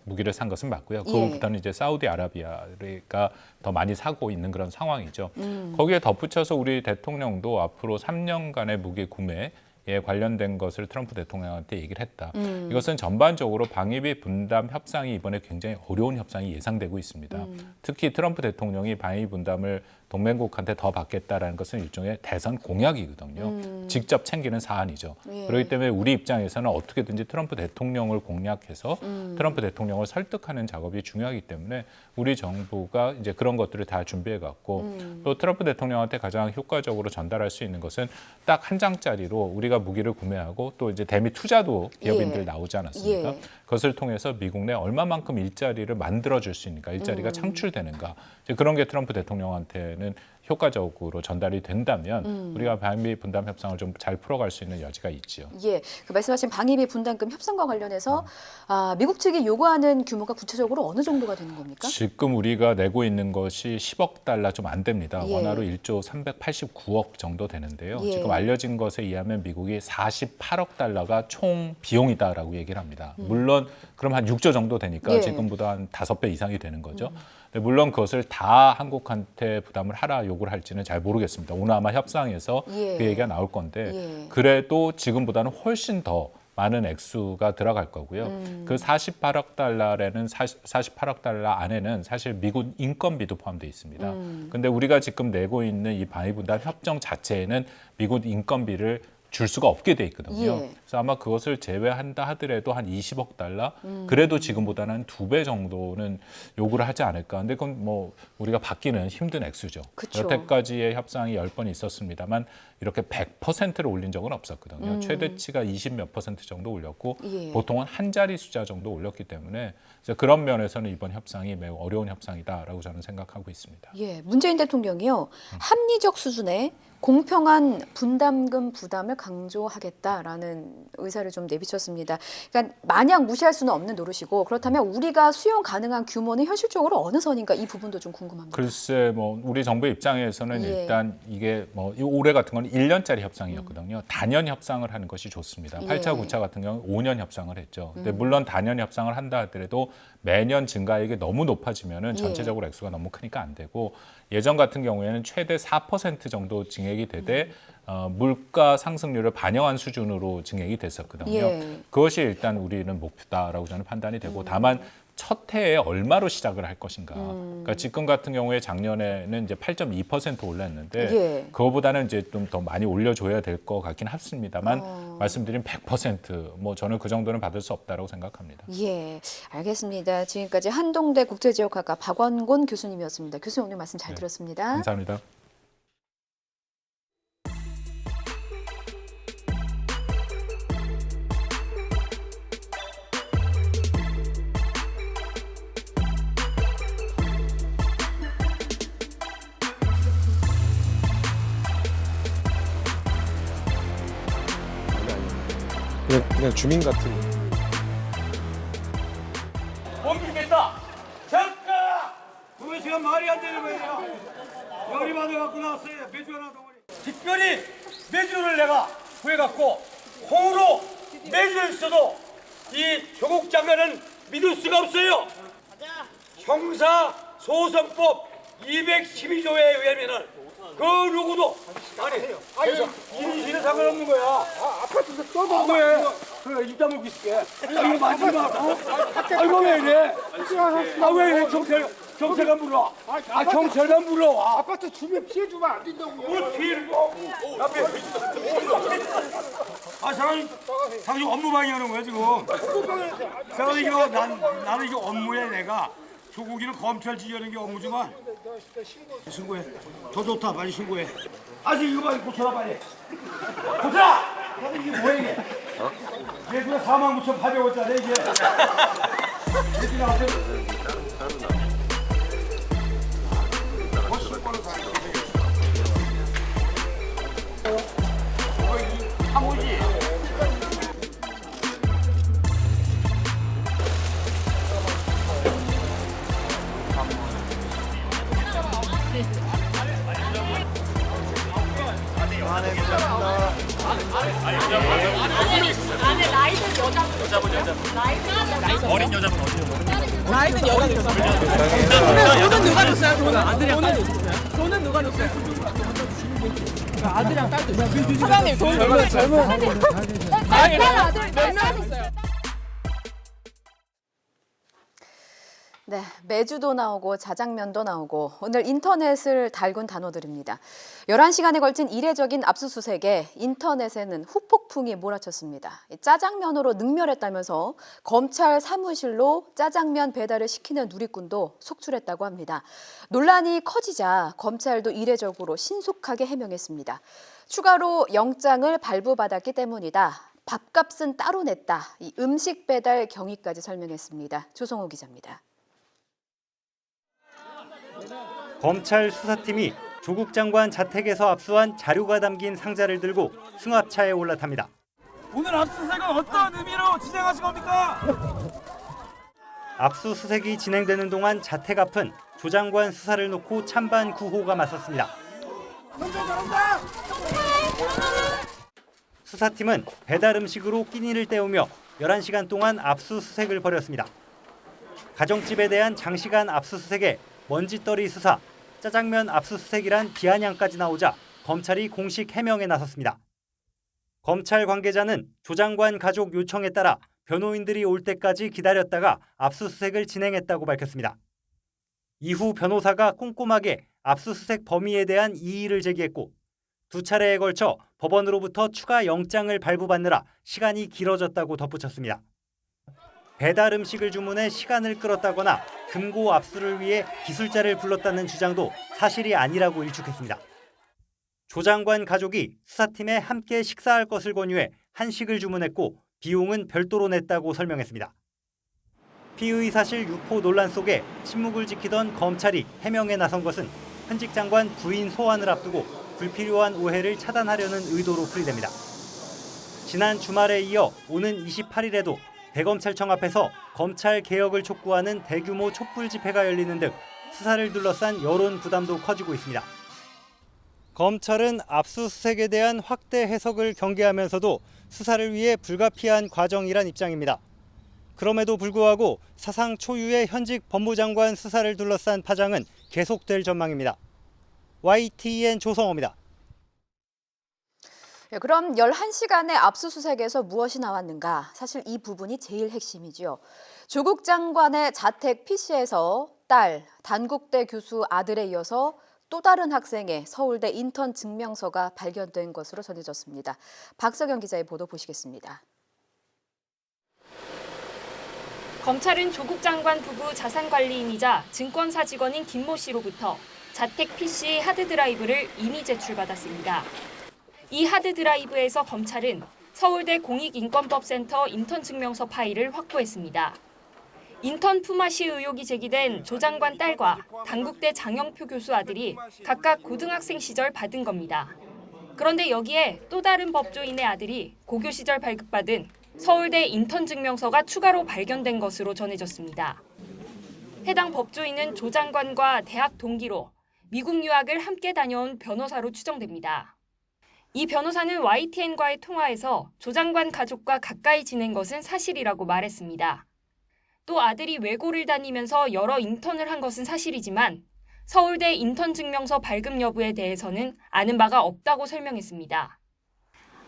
무기를 산 것은 맞고요. 그 후부터는 이제 사우디아라비아가 더 많이 사고 있는 그런 상황이죠. 거기에 덧붙여서 우리 대통령도 앞으로 3년간의 무기 구매 에 관련된 것을 트럼프 대통령한테 얘기를 했다. 이것은 전반적으로 방위비 분담 협상이 이번에 굉장히 어려운 협상이 예상되고 있습니다. 특히 트럼프 대통령이 방위비 분담을 동맹국한테 더 받겠다라는 것은 일종의 대선 공약이거든요. 직접 챙기는 사안이죠.
예.
그렇기 때문에 우리 입장에서는 어떻게든지 트럼프 대통령을 공략해서 트럼프 대통령을 설득하는 작업이 중요하기 때문에 우리 정부가 이제 그런 것들을 다 준비해 갖고 또 트럼프 대통령한테 가장 효과적으로 전달할 수 있는 것은 딱 한 장짜리로 우리가 무기를 구매하고 또 이제 대미 투자도 기업인들
예.
나오지 않았습니까?
예.
그것을 통해서 미국 내 얼마만큼 일자리를 만들어 줄 수 있는가, 일자리가 창출되는가, 이제 그런 게 트럼프 대통령한테는 효과적으로 전달이 된다면 우리가 방위비 분담 협상을 좀 잘 풀어갈 수 있는 여지가 있지요.
예, 그 말씀하신 방위비 분담금 협상과 관련해서 미국 측이 요구하는 규모가 구체적으로 어느 정도가 되는 겁니까?
지금 우리가 내고 있는 것이 10억 달러 좀 안 됩니다.
예.
원화로 1조 389억 정도 되는데요.
예.
지금 알려진 것에 의하면 미국이 48억 달러가 총 비용이다라고 얘기를 합니다. 물론 그럼 한 6조 정도 되니까
예.
지금보다 한 5배 이상이 되는 거죠. 근데 물론 그것을 다 한국한테 부담을 하라 요구를 할지는 잘 모르겠습니다. 오늘 아마 협상에서
예.
그 얘기가 나올 건데
예.
그래도 지금보다는 훨씬 더 많은 액수가 들어갈 거고요. 그 48억 달러라는 48억 달러 안에는 사실 미국 인건비도 포함되어 있습니다. 근데 우리가 지금 내고 있는 이 방위분담 협정 자체에는 미국 인건비를 줄 수가 없게 돼 있거든요.
예.
그래서 아마 그것을 제외한다 하더라도 한 20억 달러, 그래도 지금보다는 한 2배 정도는 요구를 하지 않을까. 근데 그건 뭐 우리가 받기는 힘든 액수죠.
그쵸.
여태까지의 협상이 10번 있었습니다만 이렇게 100%를 올린 적은 없었거든요. 최대치가 20몇 % 정도 올렸고
예.
보통은 한 자리 숫자 정도 올렸기 때문에 이제 그런 면에서는 이번 협상이 매우 어려운 협상이다라고 저는 생각하고 있습니다.
예, 문재인 대통령이요 합리적 수준의 공평한 분담금 부담을 강조하겠다라는 의사를 좀 내비쳤습니다. 그러니까 마냥 무시할 수는 없는 노릇이고 그렇다면 우리가 수용 가능한 규모는 현실적으로 어느 선인가 이 부분도 좀 궁금합니다.
글쎄 뭐 우리 정부 입장에서는
예.
일단 이게 뭐 올해 같은 건 1년짜리 협상이었거든요. 단연 협상을 하는 것이 좋습니다.
예.
8차, 9차 같은 경우는 5년 협상을 했죠. 근데 물론 단연 협상을 한다 하더라도 매년 증가액이 너무 높아지면은 전체적으로 액수가 너무 크니까 안 되고 예전 같은 경우에는 최대 4% 정도 증액이 되되 물가 상승률을 반영한 수준으로 증액이 됐었거든요.
예.
그것이 일단 우리는 목표다라고 저는 판단이 되고 다만 첫 해에 얼마로 시작을 할 것인가. 그러니까 지금 같은 경우에 작년에는 이제 8.2% 올랐는데
예.
그거보다는 이제 좀 더 많이 올려줘야 될 것 같긴 합니다만 말씀드린 100% 뭐 저는 그 정도는 받을 수 없다라고 생각합니다.
예, 알겠습니다. 지금까지 한동대 국제지역학과 박원곤 교수님이었습니다. 교수님 오늘 말씀 잘 들었습니다.
감사합니다.
그냥 주민 같은.
옮기겠다. 잠깐. 왜 제가 말이 안 되는 거예요? 열이 받아갖고 나왔어요. 매주 하나 덩어리. 특별히 매주를 내가 구해갖고 콩으로 매주 있어도 이 조국 장관은 믿을 수가 없어요. 형사소송법 212조에 의하면은 그 누구도 아니 인신에 상관없는 거야. 아파트에서 떠든 거야. 그래 입 다물고 있을게. 이거 만지지 마. 아이고 왜 이래? 왜 이래 경찰관 불러. 경찰관 불러. 아파트 주변 피해 주면 안 된다고요. 뭘 피해를 줘? 사람이 당신 업무 방해하는 거야 지금. 사람 이거 나는 이거 업무야 내가. 조국이는 검찰 지휘하는 게 업무지만 신고해. 더 좋다. 빨리 신고해. 아직 이거 빨리 고쳐라 빨리. 고쳐라! 이게 뭐야 이게? 얘 그냥 49,800원짜리 이게. 이게 나한테.
안에 라이든 여자분.
어린 여자분 어디요?
라이든 여자분. 돈은 누가 줬어요? 돈은 누가 줬어요? 아들이랑 딸도 있어요. 사장님 돈 누가 줬어요? 아들 몇 명 있어요?
네, 매주도 나오고 자장면도 나오고 오늘 인터넷을 달군 단어들입니다. 11시간에 걸친 이례적인 압수수색에 인터넷에는 후폭풍이 몰아쳤습니다. 짜장면으로 능멸했다면서 검찰 사무실로 짜장면 배달을 시키는 누리꾼도 속출했다고 합니다. 논란이 커지자 검찰도 이례적으로 신속하게 해명했습니다. 추가로 영장을 발부받았기 때문이다. 밥값은 따로 냈다. 이 음식 배달 경위까지 설명했습니다. 조성호 기자입니다.
검찰 수사팀이 조국 장관 자택에서 압수한 자료가 담긴 상자를 들고 승합차에 올라탑니다.
오늘 압수수색은 어떤 의미로 진행하신 겁니까?
압수수색이 진행되는 동안 자택 앞은 조 장관 수사를 놓고 찬반 구호가 맞섰습니다. 수사팀은 배달 음식으로 끼니를 때우며 11시간 동안 압수수색을 벌였습니다. 가정집에 대한 장시간 압수수색에 먼지떨이 수사, 짜장면 압수수색이란 비아냥까지 나오자 검찰이 공식 해명에 나섰습니다. 검찰 관계자는 조 장관 가족 요청에 따라 변호인들이 올 때까지 기다렸다가 압수수색을 진행했다고 밝혔습니다. 이후 변호사가 꼼꼼하게 압수수색 범위에 대한 이의를 제기했고 두 차례에 걸쳐 법원으로부터 추가 영장을 발부받느라 시간이 길어졌다고 덧붙였습니다. 배달 음식을 주문해 시간을 끌었다거나 금고 압수를 위해 기술자를 불렀다는 주장도 사실이 아니라고 일축했습니다. 조 장관 가족이 수사팀에 함께 식사할 것을 권유해 한식을 주문했고 비용은 별도로 냈다고 설명했습니다. 피의 사실 유포 논란 속에 침묵을 지키던 검찰이 해명에 나선 것은 현직 장관 부인 소환을 앞두고 불필요한 오해를 차단하려는 의도로 풀이됩니다. 지난 주말에 이어 오는 28일에도 대검찰청 앞에서 검찰 개혁을 촉구하는 대규모 촛불 집회가 열리는 등 수사를 둘러싼 여론 부담도 커지고 있습니다. 검찰은 압수수색에 대한 확대 해석을 경계하면서도 수사를 위해 불가피한 과정이란 입장입니다. 그럼에도 불구하고 사상 초유의 현직 법무장관 수사를 둘러싼 파장은 계속될 전망입니다. YTN 조성호입니다.
네, 그럼 11시간의 압수수색에서 무엇이 나왔는가? 사실 이 부분이 제일 핵심이죠. 조국 장관의 자택 PC에서 딸, 단국대 교수 아들에 이어서 또 다른 학생의 서울대 인턴 증명서가 발견된 것으로 전해졌습니다. 박석영 기자의 보도 보시겠습니다.
검찰은 조국 장관 부부 자산관리인이자 증권사 직원인 김모 씨로부터 자택 PC 하드드라이브를 이미 제출받았습니다. 이 하드드라이브에서 검찰은 서울대 공익인권법센터 인턴 증명서 파일을 확보했습니다. 인턴 품앗이 의혹이 제기된 조 장관 딸과 단국대 장영표 교수 아들이 각각 고등학생 시절 받은 겁니다. 그런데 여기에 또 다른 법조인의 아들이 고교 시절 발급받은 서울대 인턴 증명서가 추가로 발견된 것으로 전해졌습니다. 해당 법조인은 조 장관과 대학 동기로 미국 유학을 함께 다녀온 변호사로 추정됩니다. 이 변호사는 YTN과의 통화에서 조 장관 가족과 가까이 지낸 것은 사실이라고 말했습니다. 또 아들이 외고를 다니면서 여러 인턴을 한 것은 사실이지만 서울대 인턴 증명서 발급 여부에 대해서는 아는 바가 없다고 설명했습니다.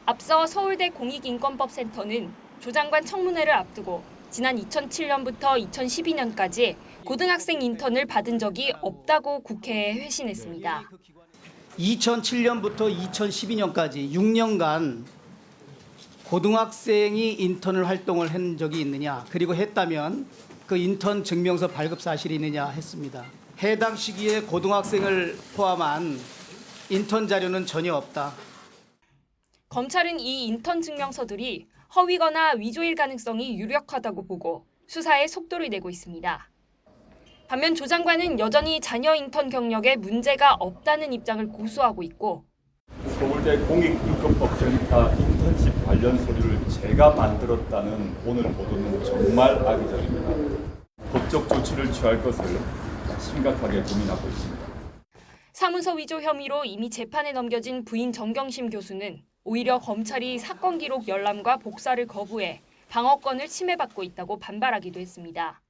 앞서 서울대 공익인권법센터는 조 장관 청문회를 앞두고 지난 2007년부터 2012년까지 고등학생 인턴을 받은 적이 없다고 국회에 회신했습니다.
2007년부터 2012년까지 6년간 고등학생이 인턴을 활동을 한 적이 있느냐, 그리고 했다면 그 인턴 증명서 발급 사실이 있느냐 했습니다. 해당 시기에 고등학생을 포함한 인턴 자료는 전혀 없다.
검찰은 이 인턴 증명서들이 허위거나 위조일 가능성이 유력하다고 보고 수사에 속도를 내고 있습니다. 반면 조 장관은 여전히 자녀 인턴 경력에 문제가 없다는 입장을 고수하고 있고
서울대 공익인권법센터 인턴십 관련 서류를 제가 만들었다는 오늘 보도는 정말 악의적입니다. 법적 조치를 취할 것을 심각하게 고민하고 있습니다.
사문서 위조 혐의로 이미 재판에 넘겨진 부인 정경심 교수는 오히려 검찰이 사건 기록 열람과 복사를 거부해 방어권을 침해받고 있다고 반발하기도 했습니다.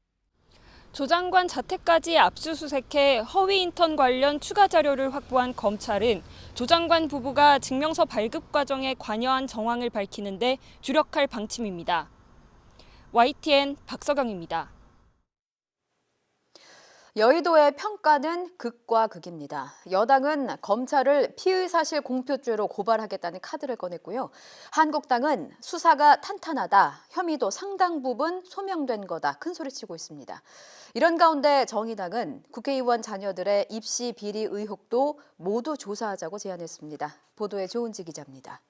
조 장관 자택까지 압수수색해 허위 인턴 관련 추가 자료를 확보한 검찰은 조 장관 부부가 증명서 발급 과정에 관여한 정황을 밝히는데 주력할 방침입니다. YTN 박석영입니다.
여의도의 평가는 극과 극입니다. 여당은 검찰을 피의사실 공표죄로 고발하겠다는 카드를 꺼냈고요. 한국당은 수사가 탄탄하다, 혐의도 상당 부분 소명된 거다 큰 소리치고 있습니다. 이런 가운데 정의당은 국회의원 자녀들의 입시 비리 의혹도 모두 조사하자고 제안했습니다. 보도에 조은지 기자입니다.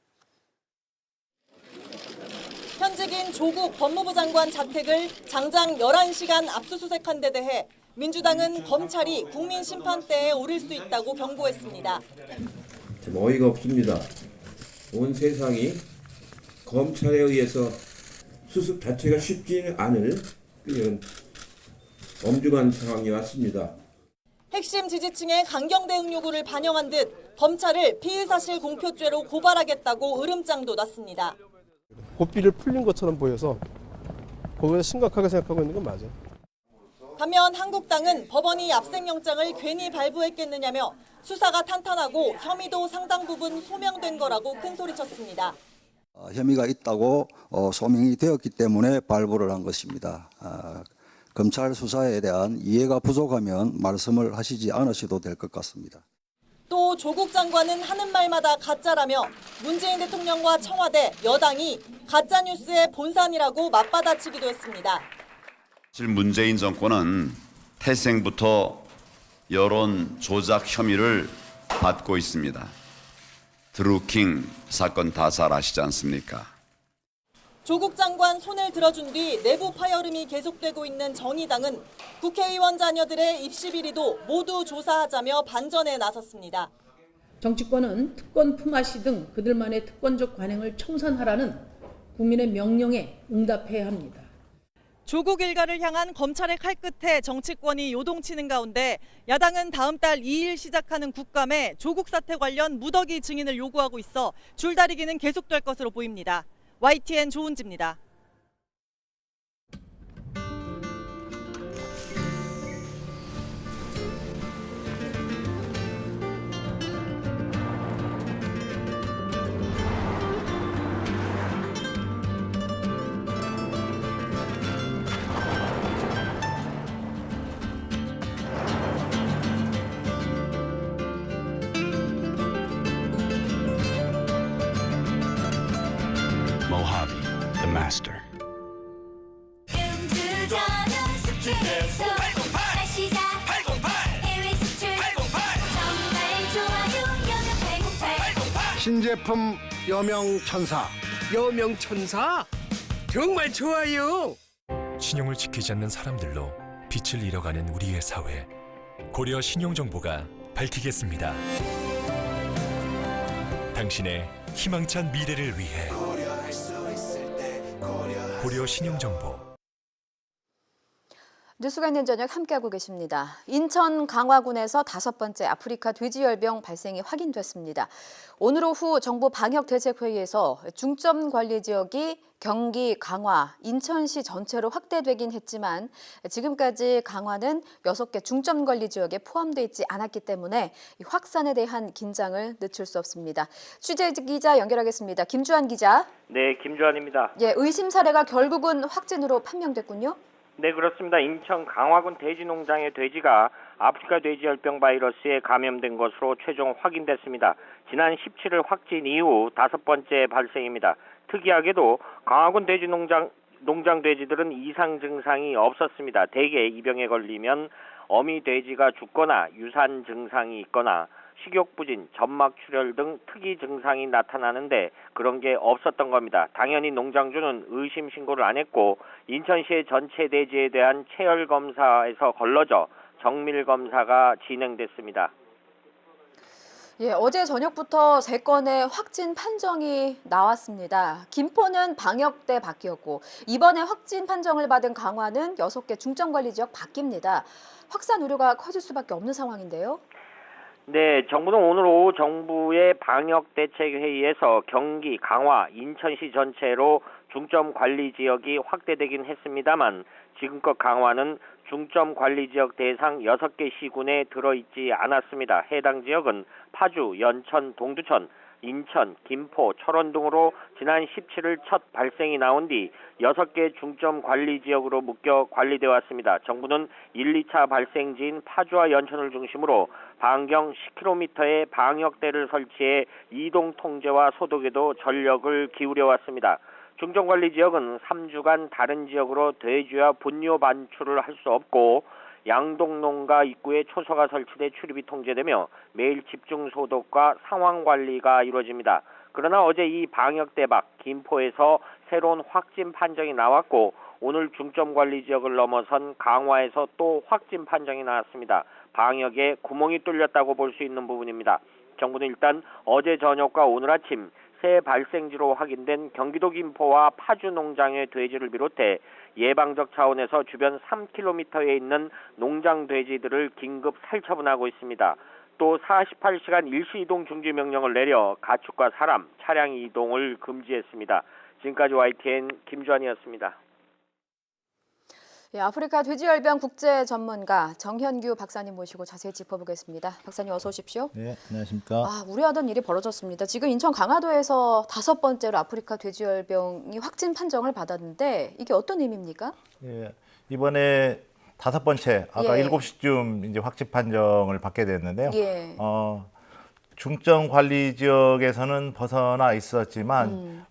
현직인 조국 법무부 장관 자택을 장장 11시간 압수수색한 데 대해 민주당은 검찰이 국민 심판대에 오를 수 있다고 경고했습니다.
참 어이가 없습니다. 온 세상이 검찰에 의해서 수습 자체가 쉽지는 않을 그런 엄중한 상황이 왔습니다.
핵심 지지층의 강경 대응 요구를 반영한 듯 검찰을 피의사실 공표죄로 고발하겠다고 으름장도 놨습니다.
고삐를 풀린 것처럼 보여서 거기에 심각하게 생각하고 있는 건 맞아요.
반면 한국당은 법원이 압생영장을 괜히 발부했겠느냐며 수사가 탄탄하고 혐의도 상당 부분 소명된 거라고 큰소리쳤습니다.
혐의가 있다고 소명이 되었기 때문에 발부를 한 것입니다. 검찰 수사에 대한 이해가 부족하면 말씀을 하시지 않으셔도 될 것 같습니다.
또 조국 장관은 하는 말마다 가짜라며 문재인 대통령과 청와대, 여당이 가짜뉴스의 본산이라고 맞받아치기도 했습니다.
사실 문재인 정권은 태생부터 여론 조작 혐의를 받고 있습니다. 드루킹 사건 다 잘 아시지 않습니까?
조국 장관 손을 들어준 뒤 내부 파열음이 계속되고 있는 정의당은 국회의원 자녀들의 입시 비리도 모두 조사하자며 반전에 나섰습니다.
정치권은 특권 품앗이 등 그들만의 특권적 관행을 청산하라는 국민의 명령에 응답해야 합니다.
조국 일가를 향한 검찰의 칼끝에 정치권이 요동치는 가운데 야당은 다음 달 2일 시작하는 국감에 조국 사태 관련 무더기 증인을 요구하고 있어 줄다리기는 계속될 것으로 보입니다. YTN 조은지입니다.
the master.
신제품 여명천사.
여명천사? 정말 좋아요.
신용을 지키지 않는 사람들로 빛을 잃어가는 우리의 사회. 고려 신용정보가 밝히겠습니다. 당신의 희망찬 미래를 위해 고려 신용정보.
뉴스가 있는 저녁 함께하고 계십니다. 인천 강화군에서 5번째 아프리카 돼지열병 발생이 확인됐습니다. 오늘 오후 정부 방역대책회의에서 중점 관리 지역이 경기, 강화, 인천시 전체로 확대되긴 했지만 지금까지 강화는 6개 중점 관리 지역에 포함되어 있지 않았기 때문에 확산에 대한 긴장을 늦출 수 없습니다. 취재 기자 연결하겠습니다. 김주한 기자.
네, 김주한입니다.
예, 의심 사례가 결국은 확진으로 판명됐군요.
네, 그렇습니다. 인천 강화군 돼지농장의 돼지가 아프리카 돼지열병 바이러스에 감염된 것으로 최종 확인됐습니다. 지난 17일 확진 이후 5번째 발생입니다. 특이하게도 강화군 돼지농장 돼지들은 이상 증상이 없었습니다. 대개 이 병에 걸리면 어미 돼지가 죽거나 유산 증상이 있거나 식욕부진, 점막출혈 등 특이 증상이 나타나는데 그런 게 없었던 겁니다. 당연히 농장주는 의심 신고를 안 했고 인천시의 전체 돼지에 대한 체열 검사에서 걸러져 정밀 검사가 진행됐습니다.
예, 어제 저녁부터 3건의 확진 판정이 나왔습니다. 김포는 방역대 바뀌었고 이번에 확진 판정을 받은 강화는 6개 중점관리지역 바뀝니다. 확산 우려가 커질 수밖에 없는 상황인데요.
네, 정부는 오늘 오후 정부의 방역대책회의에서 경기, 강화, 인천시 전체로 중점관리지역이 확대되긴 했습니다만 지금껏 강화는 중점관리지역 대상 6개 시군에 들어있지 않았습니다. 해당 지역은 파주, 연천, 동두천, 인천, 김포, 철원 등으로 지난 17일 첫 발생이 나온 뒤 6개 중점관리지역으로 묶여 관리되어 왔습니다. 정부는 1, 2차 발생지인 파주와 연천을 중심으로 반경 10km의 방역대를 설치해 이동 통제와 소독에도 전력을 기울여 왔습니다. 중점관리지역은 3주간 다른 지역으로 돼지와 분뇨 반출을 할 수 없고 양동농가 입구에 초소가 설치돼 출입이 통제되며 매일 집중 소독과 상황 관리가 이루어집니다. 그러나 어제 이 방역대 밖 김포에서 새로운 확진 판정이 나왔고 오늘 중점관리 지역을 넘어선 강화에서 또 확진 판정이 나왔습니다. 방역에 구멍이 뚫렸다고 볼 수 있는 부분입니다. 정부는 일단 어제 저녁과 오늘 아침 새 발생지로 확인된 경기도 김포와 파주 농장의 돼지를 비롯해 예방적 차원에서 주변 3km에 있는 농장 돼지들을 긴급 살처분하고 있습니다. 또 48시간 일시 이동 중지 명령을 내려 가축과 사람, 차량 이동을 금지했습니다. 지금까지 YTN 김주환이었습니다.
예, 아프리카 돼지열병 국제 전문가 정현규 박사님 모시고 자세히 짚어보겠습니다. 박사님 어서 오십시오.
네, 안녕하십니까.
우려하던 일이 벌어졌습니다. 지금 인천 강화도에서 5번째로 아프리카 돼지열병이 확진 판정을 받았는데 이게 어떤 의미입니까?
예, 이번에 5번째 아까 7시쯤 이제 확진 판정을 받게 됐는데요.
예.
중점 관리 지역에서는 벗어나 있었지만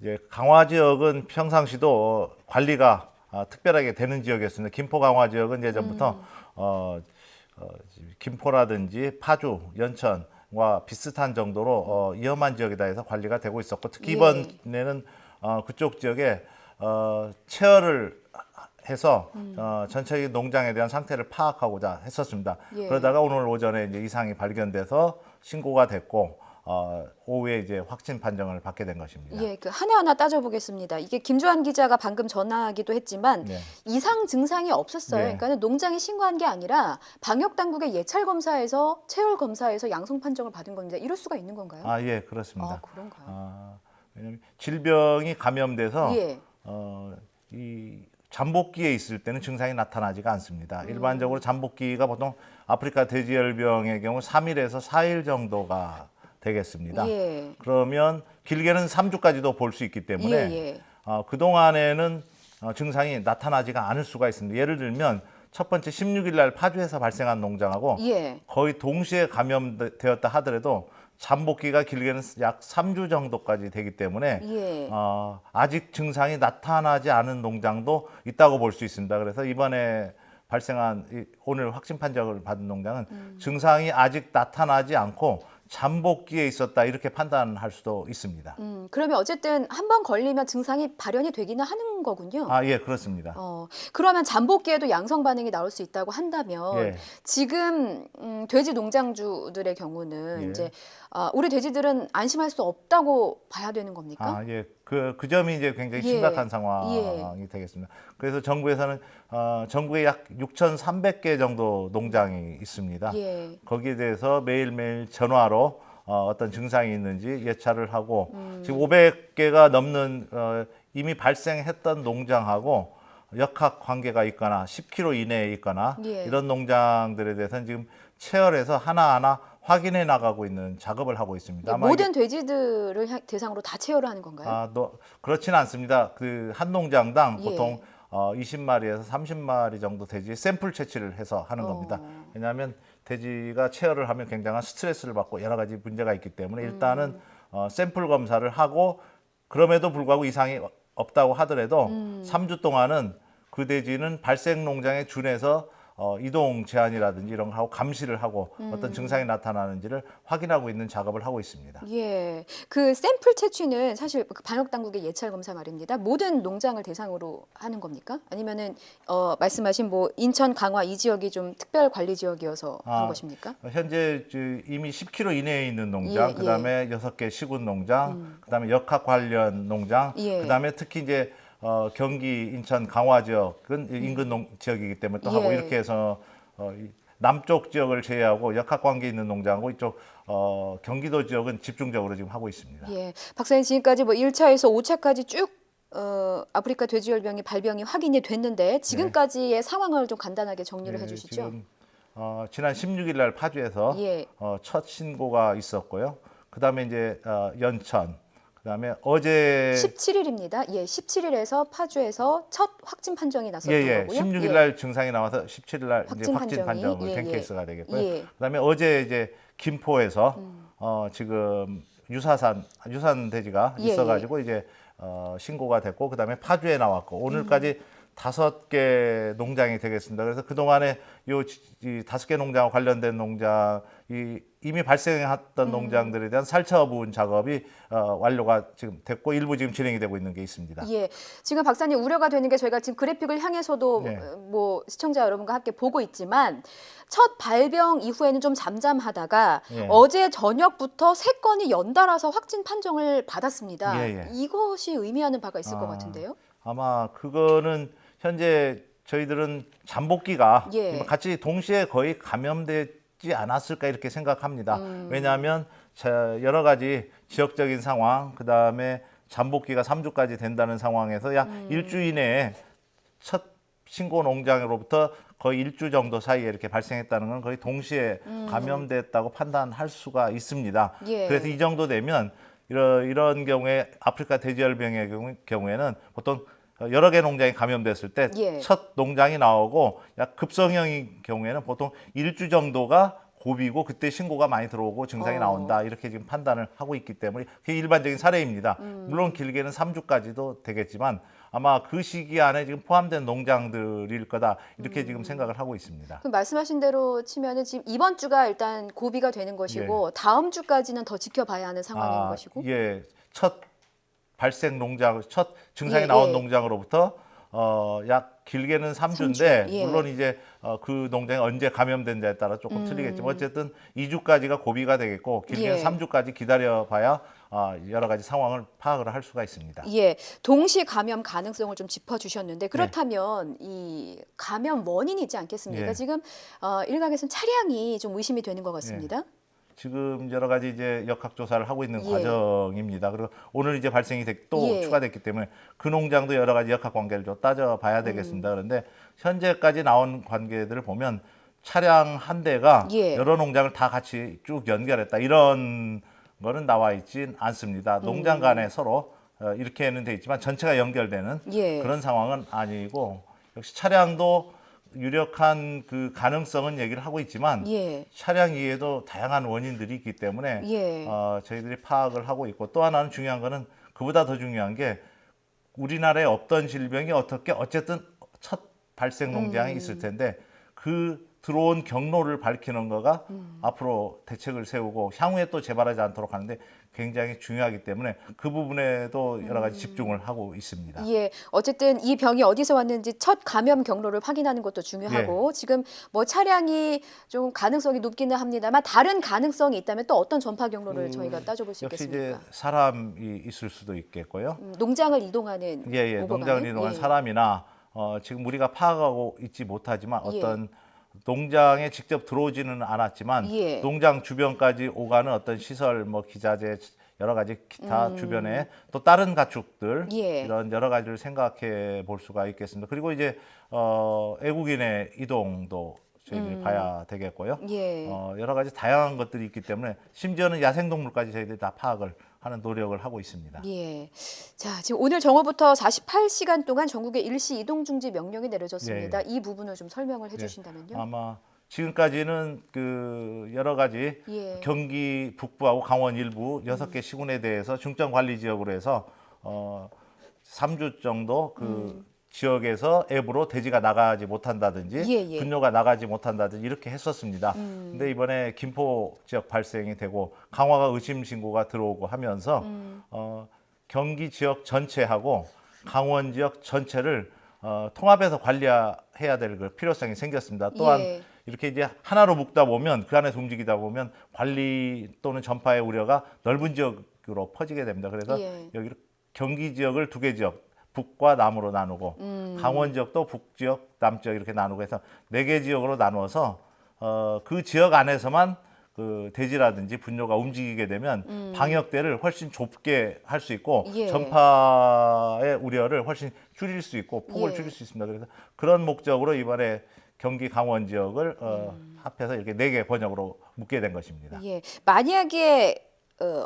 이제 강화 지역은 평상시도 관리가 특별하게 되는 지역이었습니다. 김포 강화 지역은 예전부터 김포라든지 파주, 연천과 비슷한 정도로 위험한 지역이다 해서 관리가 되고 있었고 특히 이번에는 그쪽 지역에 체열을 해서 전체 농장에 대한 상태를 파악하고자 했었습니다. 그러다가 오늘 오전에 이제 이상이 발견돼서 신고가 됐고 오후에 이제 확진 판정을 받게 된 것입니다.
예, 그 하나하나 따져보겠습니다. 이게 김주한 기자가 방금 전화하기도 했지만 이상 증상이 없었어요. 그러니까 농장이 신고한 게 아니라 방역 당국의 예찰 검사에서 체열 검사에서 양성 판정을 받은 겁니다. 이럴 수가 있는 건가요?
예, 그렇습니다.
그런가요?
왜냐하면 질병이 감염돼서 이 잠복기에 있을 때는 증상이 나타나지가 않습니다. 일반적으로 잠복기가 보통 아프리카 돼지열병의 경우 3일에서 4일 정도가 되겠습니다. 그러면 길게는 3주까지도 볼 수 있기 때문에 그동안에는 증상이 나타나지가 않을 수가 있습니다. 예를 들면 첫 번째 16일 날 파주에서 발생한 농장하고 거의 동시에 감염되었다 하더라도 잠복기가 길게는 약 3주 정도까지 되기 때문에
예.
아직 증상이 나타나지 않은 농장도 있다고 볼 수 있습니다. 그래서 이번에 발생한 오늘 확진 판정을 받은 농장은 증상이 아직 나타나지 않고 잠복기에 있었다 이렇게 판단할 수도 있습니다.
그러면 어쨌든 한 번 걸리면 증상이 발현이 되기는 하는 거군요.
예, 그렇습니다.
그러면 잠복기에도 양성 반응이 나올 수 있다고 한다면
예.
지금 돼지 농장주들의 경우는
예.
이제 우리 돼지들은 안심할 수 없다고 봐야 되는 겁니까?
예. 그 점이 이제 굉장히
예.
심각한 상황이 되겠습니다. 그래서 정부에서는 전국에 약 6,300개 정도 농장이 있습니다.
예.
거기에 대해서 매일매일 전화로 어떤 증상이 있는지 예찰을 하고 지금 500개가 넘는 이미 발생했던 농장하고 역학 관계가 있거나 10km 이내에 있거나
예.
이런 농장들에 대해서는 지금 체열해서 하나하나 확인해 나가고 있는 작업을 하고 있습니다. 아마
모든 돼지들을 대상으로 다 체열을 하는 건가요?
그렇지는 않습니다. 그 한 농장당
예.
보통 20마리에서 30마리 정도 돼지 샘플 채취를 해서 하는 겁니다. 왜냐하면 돼지가 체열을 하면 굉장한 스트레스를 받고 여러 가지 문제가 있기 때문에 일단은 샘플 검사를 하고 그럼에도 불구하고 이상이 없다고 하더라도 3주 동안은 그 돼지는 발생 농장에 준해서 이동 제한이라든지 이런 거 하고 감시를 하고 어떤 증상이 나타나는지를 확인하고 있는 작업을 하고 있습니다.
예, 그 샘플 채취는 사실 그 방역 당국의 예찰 검사 말입니다. 모든 농장을 대상으로 하는 겁니까? 아니면은 말씀하신 뭐 인천, 강화 이 지역이 좀 특별 관리 지역이어서 한 것입니까?
현재 이미 10km 이내에 있는 농장,
예,
그다음에 6개 시군 농장, 그다음에 역학 관련 농장,
예.
그다음에 특히 이제 경기, 인천, 강화 지역은 인근 지역이기 때문에 또 하고
예.
이렇게 해서 남쪽 지역을 제외하고 역학 관계 있는 농장하고 이쪽 경기도 지역은 집중적으로 지금 하고 있습니다.
예, 박사님 지금까지 뭐 1차에서 5차까지 쭉 아프리카 돼지열병이 발병이 확인이 됐는데 지금까지의 상황을 좀 간단하게 정리를 해주시죠.
지금 지난 16일 날 파주에서
예.
첫 신고가 있었고요. 그다음에 이제 연천, 그다음에 어제
17일입니다. 예, 17일에서 파주에서 첫 확진 판정이 났었던 거고요.
16일 날 증상이 나와서 17일 날 이제 확진
판정이.
판정을 된
예.
케이스가 되겠고요.
예.
그다음에 어제 이제 김포에서 지금 유산 돼지가
예,
있어가지고 이제 신고가 됐고 그다음에 파주에 나왔고 오늘까지 5개 농장이 되겠습니다. 그래서 그 동안에 이 5개 농장과 관련된 농장 이미 발생했던 농장들에 대한 살처분 작업이 완료가 지금 됐고 일부 지금 진행이 되고 있는 게 있습니다.
예, 지금 박사님 우려가 되는 게 저희가 지금 그래픽을 향해서도
네.
뭐 시청자 여러분과 함께 보고 있지만 첫 발병 이후에는 좀 잠잠하다가
예.
어제 저녁부터 3건이 연달아서 확진 판정을 받았습니다.
예.
이것이 의미하는 바가 있을 것 같은데요.
아마 그거는 현재 저희들은 잠복기가
예.
같이 동시에 거의 감염되지 않았을까 이렇게 생각합니다. 왜냐하면 여러 가지 지역적인 상황, 그다음에 잠복기가 3주까지 된다는 상황에서 약 일주 이내에 첫 신고 농장으로부터 거의 1주 정도 사이에 이렇게 발생했다는 건 거의 동시에 감염됐다고 판단할 수가 있습니다.
예.
그래서 이 정도 되면 이런 경우에 아프리카 돼지열병의 경우에는 보통 여러 개 농장이 감염됐을 때 첫
예.
농장이 나오고 약 급성형인 경우에는 보통 1주 정도가 고비고 그때 신고가 많이 들어오고 증상이 나온다 이렇게 지금 판단을 하고 있기 때문에 그게 일반적인 사례입니다. 물론 길게는 3주까지도 되겠지만 아마 그 시기 안에 지금 포함된 농장들일 거다 이렇게 지금 생각을 하고 있습니다.
그럼 말씀하신 대로 치면은 지금 이번 주가 일단 고비가 되는 것이고 다음 주까지는 더 지켜봐야 하는 상황인 것이고.
예, 첫 발생 농장, 첫 증상이
예,
나온
예.
농장으로부터 약 길게는 3주인데
3주, 예.
물론 이제 그 농장이 언제 감염된자에 따라 조금 틀리겠지만 어쨌든 2주까지가 고비가 되겠고 길게는
예.
3주까지 기다려봐야 여러 가지 상황을 파악을 할 수가 있습니다.
예, 동시 감염 가능성을 좀 짚어주셨는데 그렇다면 이 감염 원인이지 않겠습니까?
예.
지금 일각에서는 차량이 좀 의심이 되는 것 같습니다.
지금 여러 가지 이제 역학 조사를 하고 있는
예.
과정입니다. 그리고 오늘 이제 발생이 또
예.
추가됐기 때문에 그 농장도 여러 가지 역학 관계를 좀 따져봐야 되겠습니다. 그런데 현재까지 나온 관계들을 보면 차량 한 대가
예.
여러 농장을 다 같이 쭉 연결했다 이런 거는 나와 있진 않습니다. 농장 간에 서로 이렇게는 돼 있지만 전체가 연결되는
예.
그런 상황은 아니고 역시 차량도 유력한 그 가능성은 얘기를 하고 있지만
예.
차량 이외에도 다양한 원인들이 있기 때문에
예.
저희들이 파악을 하고 있고, 또 하나는 중요한 거는 그보다 더 중요한 게 우리나라에 없던 질병이 어쨌든 첫 발생 농장에 있을 텐데 그 들어온 경로를 밝히는 거가 앞으로 대책을 세우고 향후에 또 재발하지 않도록 하는데 굉장히 중요하기 때문에 그 부분에도 여러 가지 집중을 하고 있습니다.
예, 어쨌든 이 병이 어디서 왔는지 첫 감염 경로를 확인하는 것도 중요하고 지금 뭐 차량이 좀 가능성이 높기는 합니다만 다른 가능성이 있다면 또 어떤 전파 경로를 저희가 따져볼 수
역시
있겠습니까?
이제 사람이 있을 수도 있겠고요.
농장을 이동하는
농장을 이동한
예.
사람이나 지금 우리가 파악하고 있지 못하지만 어떤 농장에 직접 들어오지는 않았지만
예.
농장 주변까지 오가는 어떤 시설, 뭐 기자재, 여러 가지 기타 주변에 또 다른 가축들
예.
이런 여러 가지를 생각해 볼 수가 있겠습니다. 그리고 이제 외국인의 이동도 저희들이 봐야 되겠고요.
예.
여러 가지 다양한 것들이 있기 때문에 심지어는 야생동물까지 저희들이 다 파악을 하는 노력을 하고 있습니다.
예. 자, 지금 오늘 정오부터 48시간 동안 전국에 일시 이동 중지 명령이 내려졌습니다. 이 부분을 좀 설명을 해주신다면요.
아마 지금까지는 그 여러 가지
예.
경기 북부하고 강원 일부 6개 시군에 대해서 중점 관리 지역으로 해서 3주 정도 그 지역에서 앱으로 돼지가 나가지 못한다든지 분뇨가 나가지 못한다든지 이렇게 했었습니다. 근데 이번에 김포 지역 발생이 되고 강화가 의심 신고가 들어오고 하면서 경기 지역 전체하고 강원 지역 전체를 통합해서 관리해야 될 필요성이 생겼습니다. 또한 이렇게 이제 하나로 묶다 보면 그 안에서 움직이다 보면 관리 또는 전파의 우려가 넓은 지역으로 퍼지게 됩니다. 그래서 여기 경기 지역을 2개 지역 북과 남으로 나누고 강원 지역도 북지역, 남지역 이렇게 나누고 해서 4개 지역으로 나누어서 그 지역 안에서만 그 돼지라든지 분뇨가 움직이게 되면 방역대를 훨씬 좁게 할 수 있고 전파의 우려를 훨씬 줄일 수 있고 폭을 줄일 수 있습니다. 그래서 그런 목적으로 이번에 경기 강원 지역을 합해서 이렇게 4개 번역으로 묶게 된 것입니다.
예. 만약에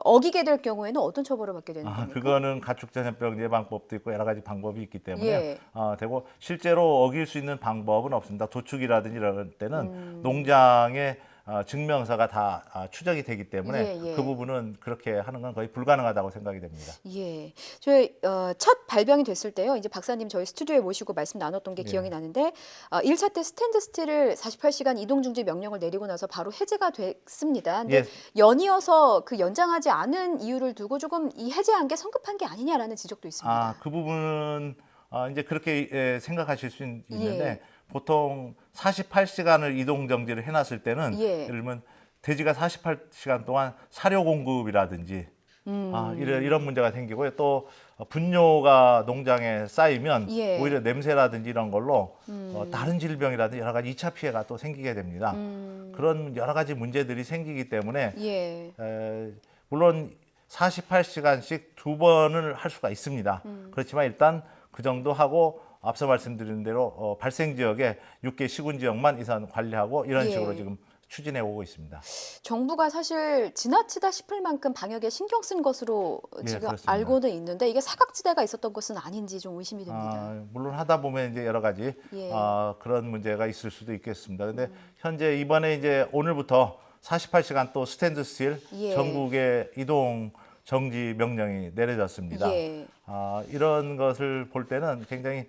어기게 될 경우에는 어떤 처벌을 받게 되는 겁니까?
그거는 가축전염병 예방법도 있고 여러 가지 방법이 있기 때문에 되고 실제로 어길 수 있는 방법은 없습니다. 도축이라든지 이런 때는 농장에 증명서가 다 추적이 되기 때문에 그 부분은 그렇게 하는 건 거의 불가능하다고 생각이 됩니다.
예, 저희 첫 발병이 됐을 때요. 이제 박사님 저희 스튜디오에 모시고 말씀 나눴던 게 기억이 나는데 1차 때 스탠드 스틸을 48시간 이동 중지 명령을 내리고 나서 바로 해제가 됐습니다. 근데 연이어서 그 연장하지 않은 이유를 두고 조금 이 해제한 게 성급한 게 아니냐라는 지적도 있습니다.
그 부분은 이제 그렇게 생각하실 수 있는데 보통 48시간을 이동 정지를 해놨을 때는 예를 들면 돼지가 48시간 동안 사료 공급이라든지 이런 문제가 생기고요. 또 분뇨가 농장에 쌓이면 오히려 냄새라든지 이런 걸로 다른 질병이라든지 여러 가지 2차 피해가 또 생기게 됩니다. 그런 여러 가지 문제들이 생기기 때문에 물론 48시간씩 2번을 할 수가 있습니다. 그렇지만 일단 그 정도 하고 앞서 말씀드린 대로 발생 지역에 6개 시군 지역만 이산 관리하고 이런 식으로 지금 추진해 오고 있습니다.
정부가 사실 지나치다 싶을 만큼 방역에 신경 쓴 것으로 지금 그렇습니다. 알고는 있는데 이게 사각지대가 있었던 것은 아닌지 좀 의심이 됩니다.
물론 하다 보면 이제 여러 가지 그런 문제가 있을 수도 있겠습니다. 근데 현재 이번에 이제 오늘부터 48시간 또 스탠드 스틸 전국의 이동 정지 명령이 내려졌습니다. 이런 것을 볼 때는 굉장히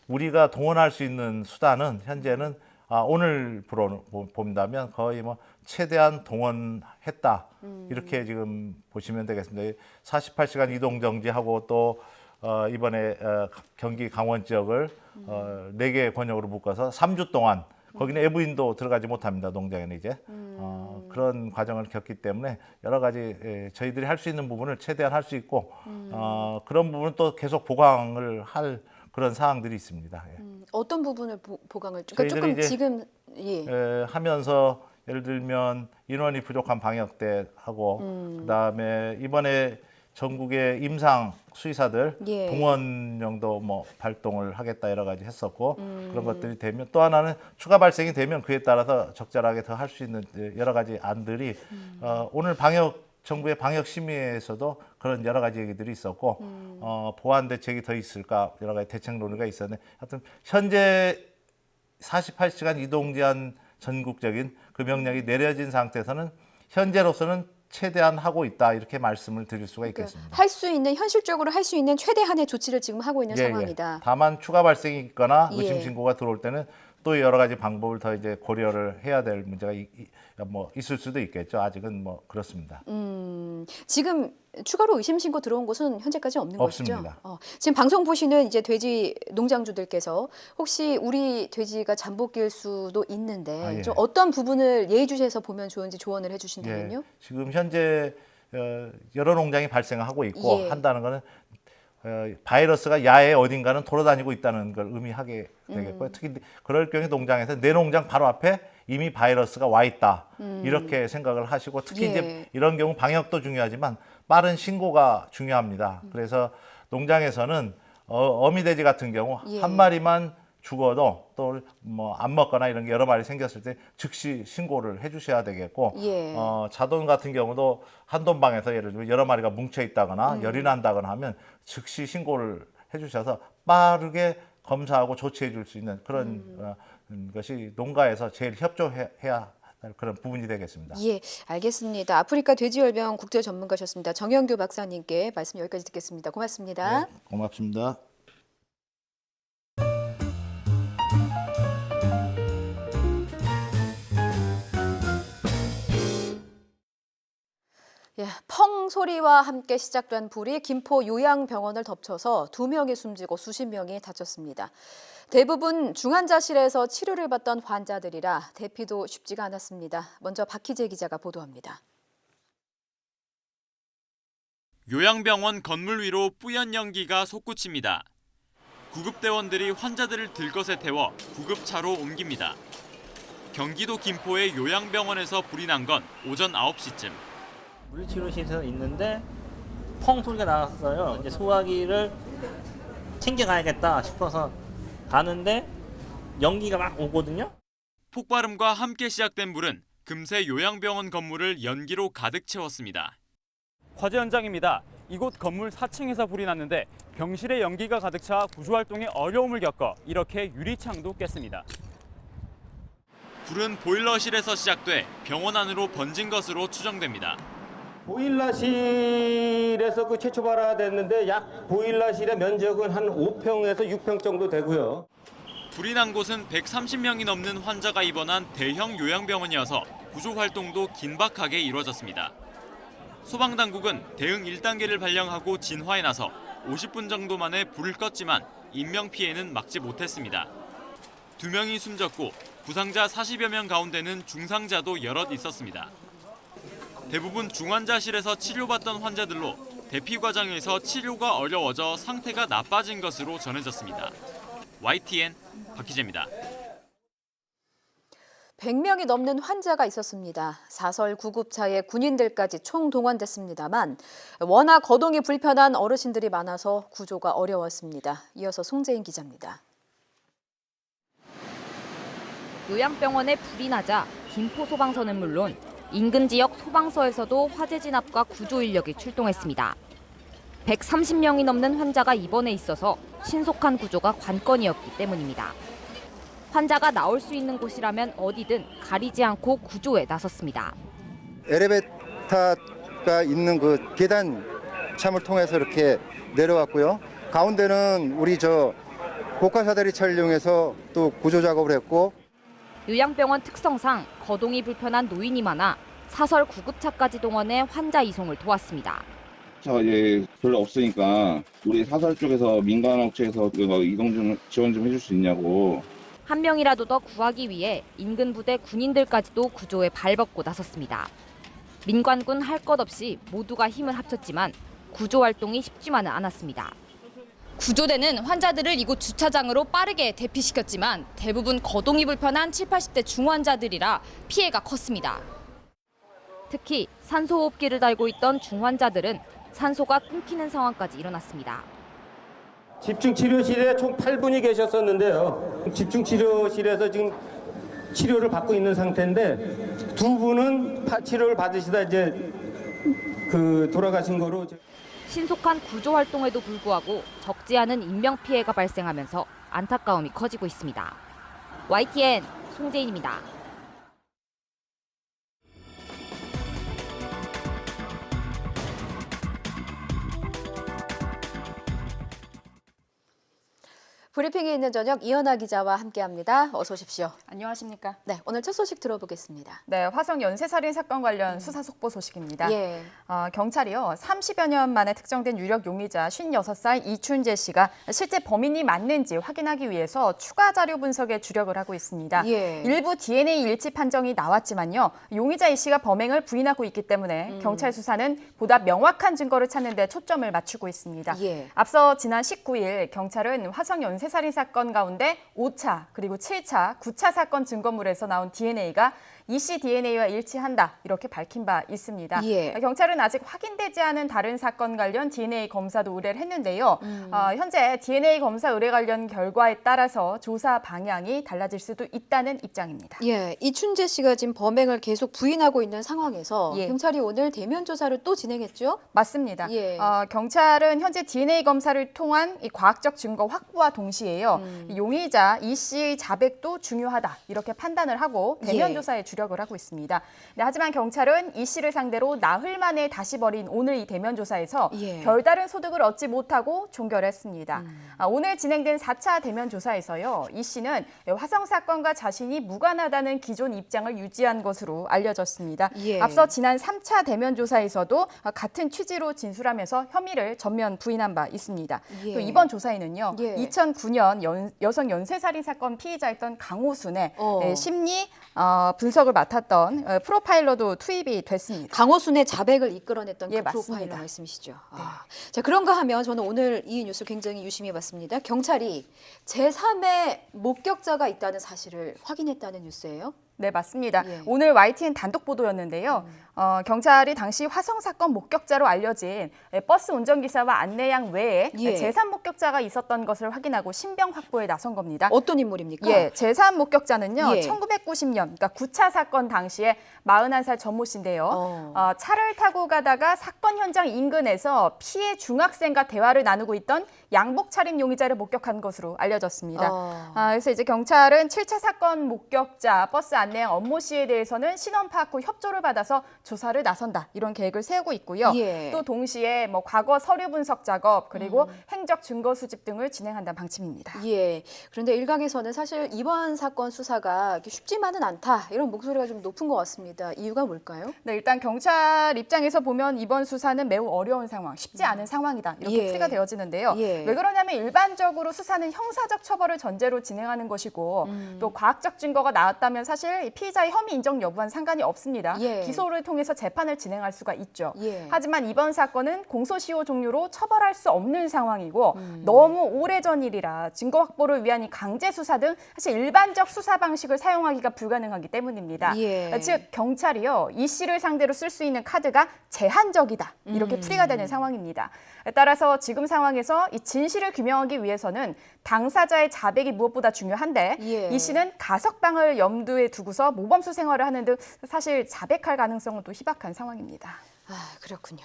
우리가 동원할 수 있는 수단은 현재는 오늘 본다면 거의 뭐 최대한 동원했다 이렇게 지금 보시면 되겠습니다. 48시간 이동 정지하고 또 이번에 경기 강원 지역을 4개 권역으로 묶어서 3주 동안 거기는 애부인도 들어가지 못합니다. 농장에는 이제 그런 과정을 겪기 때문에 여러 가지 저희들이 할 수 있는 부분을 최대한 할 수 있고 그런 부분은 또 계속 보강을 할 그런 사항들이 있습니다.
어떤 부분을 보강을? 그러니까 조금 지금
하면서 예를 들면 인원이 부족한 방역대 하고 그다음에 이번에 전국의 임상 수의사들 동원령도 뭐 발동을 하겠다 여러 가지 했었고 그런 것들이 되면 또 하나는 추가 발생이 되면 그에 따라서 적절하게 더 할 수 있는 여러 가지 안들이 오늘 정부의 방역 심의에서도 그런 여러 가지 얘기들이 있었고 보완 대책이 더 있을까 여러 가지 대책 논의가 있었는데 하여튼 현재 48시간 이동 제한 전국적인 그 명령이 내려진 상태에서는 현재로서는 최대한 하고 있다 이렇게 말씀을 드릴 수가 있겠습니다.
할 수 있는 현실적으로 할 수 있는 최대한의 조치를 지금 하고 있는 상황이다.
다만 추가 발생이 있거나
예.
의심 신고가 들어올 때는 또 여러 가지 방법을 더 이제 고려를 해야 될 문제가 뭐 있을 수도 있겠죠. 아직은 뭐 그렇습니다.
지금 추가로 의심 신고 들어온 곳은 현재까지 없는
없습니다.
것이죠? 지금 방송 보시는 이제 돼지 농장주들께서 혹시 우리 돼지가 잠복기일 수도 있는데
예.
좀 어떤 부분을 예의주시해서 보면 좋은지 조언을 해주신다면요?
지금 현재 여러 농장이 발생하고 있고
예.
한다는 것은 바이러스가 야외 어딘가는 돌아다니고 있다는 걸 의미하게 되겠고요. 특히 그럴 경우에 농장에서 내 농장 바로 앞에 이미 바이러스가 와 있다 이렇게 생각을 하시고 특히
예.
이제 이런 경우 방역도 중요하지만 빠른 신고가 중요합니다. 그래서 농장에서는 어미돼지 같은 경우
예.
한 마리만 죽어도 또 뭐 안 먹거나 이런 게 여러 마리 생겼을 때 즉시 신고를 해주셔야 되겠고
예.
자돈 같은 경우도 한 돈방에서 예를 들면 여러 마리가 뭉쳐 있다거나 열이 난다거나 하면 즉시 신고를 해주셔서 빠르게 검사하고 조치해 줄 수 있는 그런 것이 농가에서 제일 협조해야 할 그런 부분이 되겠습니다.
예, 알겠습니다. 아프리카 돼지열병 국제 전문가셨습니다. 정영규 박사님께 말씀 여기까지 듣겠습니다. 고맙습니다.
네, 고맙습니다.
예, 펑 소리와 함께 시작된 불이 김포 요양병원을 덮쳐서 2명이 숨지고 수십 명이 다쳤습니다. 대부분 중환자실에서 치료를 받던 환자들이라 대피도 쉽지가 않았습니다. 먼저 박희재 기자가 보도합니다.
요양병원 건물 위로 뿌연 연기가 솟구칩니다. 구급대원들이 환자들을 들것에 태워 구급차로 옮깁니다. 경기도 김포의 요양병원에서 불이 난 건 오전 9시쯤.
물리치료실에서 있는데 펑 소리가 나왔어요. 이제 소화기를 챙겨가야겠다 싶어서 가는데 연기가 막 오거든요.
폭발음과 함께 시작된 불은 금세 요양병원 건물을 연기로 가득 채웠습니다.
화재 현장입니다. 이곳 건물 4층에서 불이 났는데 병실에 연기가 가득 차 구조활동에 어려움을 겪어 이렇게 유리창도 깼습니다.
불은 보일러실에서 시작돼 병원 안으로 번진 것으로 추정됩니다.
보일러실에서 그 최초 발화됐는데 약 보일러실의 면적은 한 5평에서 6평 정도 되고요.
불이 난 곳은 130명이 넘는 환자가 입원한 대형 요양병원이어서 구조 활동도 긴박하게 이루어졌습니다. 소방당국은 대응 1단계를 발령하고 진화에 나서 50분 정도 만에 불을 껐지만 인명피해는 막지 못했습니다. 2명이 숨졌고 부상자 40여 명 가운데는 중상자도 여럿 있었습니다. 대부분 중환자실에서 치료받던 환자들로 대피 과정에서 치료가 어려워져 상태가 나빠진 것으로 전해졌습니다. YTN 박희재입니다.
100명이 넘는 환자가 있었습니다. 사설 구급차에 군인들까지 총동원됐습니다만 워낙 거동이 불편한 어르신들이 많아서 구조가 어려웠습니다. 이어서 송재인 기자입니다.
요양병원에 불이 나자 김포 소방서는 물론 인근 지역 소방서에서도 화재 진압과 구조 인력이 출동했습니다. 130명이 넘는 환자가 입원해 있어서 신속한 구조가 관건이었기 때문입니다. 환자가 나올 수 있는 곳이라면 어디든 가리지 않고 구조에 나섰습니다.
엘리베이터가 있는 그 계단 참을 통해서 이렇게 내려왔고요. 가운데는 우리 고가사다리 촬영해서 또 구조 작업을 했고.
요양병원 특성상 거동이 불편한 노인이 많아 사설 구급차까지 동원해 환자 이송을 도왔습니다.
이제 별로 없으니까 우리 사설 쪽에서 민간 업체에서 이동 좀 지원 좀 해줄 수 있냐고.
한 명이라도 더 구하기 위해 인근 부대 군인들까지도 구조에 발벗고 나섰습니다. 민관군 할 것 없이 모두가 힘을 합쳤지만 구조 활동이 쉽지만은 않았습니다.
구조대는 환자들을 이곳 주차장으로 빠르게 대피시켰지만 대부분 거동이 불편한 70, 80대 중환자들이라 피해가 컸습니다.
특히 산소호흡기를 달고 있던 중환자들은 산소가 끊기는 상황까지 일어났습니다.
집중치료실에 총 8분이 계셨었는데요. 집중치료실에서 지금 치료를 받고 있는 상태인데 2분은 치료를 받으시다 이제 돌아가신 거로.
신속한 구조 활동에도 불구하고 적지 않은 인명 피해가 발생하면서 안타까움이 커지고 있습니다. YTN 송재인입니다.
브리핑이 있는 저녁 이현아 기자와 함께합니다. 어서 오십시오.
안녕하십니까?
네, 오늘 첫 소식 들어보겠습니다.
네, 화성 연쇄살인 사건 관련 수사 속보 소식입니다.
예.
경찰이요, 30여 년 만에 특정된 유력 용의자 56살 이춘재 씨가 실제 범인이 맞는지 확인하기 위해서 추가 자료 분석에 주력을 하고 있습니다.
예.
일부 DNA 일치 판정이 나왔지만요, 용의자 이 씨가 범행을 부인하고 있기 때문에 경찰 수사는 보다 명확한 증거를 찾는 데 초점을 맞추고 있습니다.
예.
앞서 지난 19일 경찰은 화성 연쇄살인 사건 가운데 5차 그리고 7차, 9차 사건 증거물에서 나온 DNA가 이 씨 DNA와 일치한다 이렇게 밝힌 바 있습니다.
예.
경찰은 아직 확인되지 않은 다른 사건 관련 DNA 검사도 의뢰를 했는데요. 현재 DNA 검사 의뢰 관련 결과에 따라서 조사 방향이 달라질 수도 있다는 입장입니다.
예, 이춘재 씨가 지금 범행을 계속 부인하고 있는 상황에서
예.
경찰이 오늘 대면 조사를 또 진행했죠?
맞습니다.
예.
경찰은 현재 DNA 검사를 통한 이 과학적 증거 확보와 동시에요. 용의자 이 씨의 자백도 중요하다 이렇게 판단을 하고 대면
예.
조사에 주력을 하고 있습니다. 네, 하지만 경찰은 이 씨를 상대로 나흘 만에 다시 벌인 오늘 이 대면 조사에서
예.
별다른 소득을 얻지 못하고 종결했습니다. 오늘 진행된 4차 대면 조사에서요. 이 씨는 화성 사건과 자신이 무관하다는 기존 입장을 유지한 것으로 알려졌습니다.
예.
앞서 지난 3차 대면 조사에서도 같은 취지로 진술하면서 혐의를 전면 부인한 바 있습니다.
예.
또 이번 조사에는요.
예.
2009년 여성 연쇄살인 사건 피의자였던 강호순의
어.
심리 분석을 맡았던 프로파일러도 투입이 됐습니다.
강호순의 자백을 이끌어냈던
예,
그
맞습니다.
프로파일러 말씀이시죠? 자, 그런가 하면 저는 오늘 이 뉴스 굉장히 유심히 봤습니다. 경찰이 제3의 목격자가 있다는 사실을 확인했다는 뉴스예요.
네, 맞습니다.
예.
오늘 YTN 단독 보도였는데요. 경찰이 당시 화성 사건 목격자로 알려진 버스 운전기사와 안내양 외에
예.
제3 목격자가 있었던 것을 확인하고 신병 확보에 나선 겁니다.
어떤 인물입니까?
예, 제3 목격자는요.
예.
1990년, 그러니까 9차 사건 당시에 41살 전모 씨인데요. 차를 타고 가다가 사건 현장 인근에서 피해 중학생과 대화를 나누고 있던 양복 차림 용의자를 목격한 것으로 알려졌습니다. 그래서 이제 경찰은 7차 사건 목격자 버스 안내양 엄모 씨에 대해서는 신원 파악 후 협조를 받아서 조사를 나선다 이런 계획을 세우고 있고요.
예.
또 동시에 뭐 과거 서류 분석 작업 그리고 행적 증거 수집 등을 진행한다는 방침입니다.
예. 그런데 일각에서는 사실 이번 사건 수사가 이렇게 쉽지만은 않다 이런 목소리가 좀 높은 것 같습니다. 이유가 뭘까요?
네, 일단 경찰 입장에서 보면 이번 수사는 매우 어려운 상황, 쉽지 않은 상황이다 이렇게
예.
풀이가 되어지는데요.
예.
왜 그러냐면 일반적으로 수사는 형사적 처벌을 전제로 진행하는 것이고 또 과학적 증거가 나왔다면 사실 이 피의자의 혐의 인정 여부와는 상관이 없습니다.
예.
기소를 통해서 재판을 진행할 수가 있죠.
예.
하지만 이번 사건은 공소시효 종료로 처벌할 수 없는 상황이고 너무 오래전 일이라 증거 확보를 위한 이 강제 수사 등 사실 일반적 수사 방식을 사용하기가 불가능하기 때문입니다.
예.
즉 경찰이요 이 씨를 상대로 쓸 수 있는 카드가 제한적이다 이렇게 풀이가 되는 상황입니다. 따라서 지금 상황에서 이 진실을 규명하기 위해서는 당사자의 자백이 무엇보다 중요한데
예.
이 씨는 가석방을 염두에 두고서 모범수 생활을 하는 등 사실 자백할 가능성은 또 희박한 상황입니다.
그렇군요.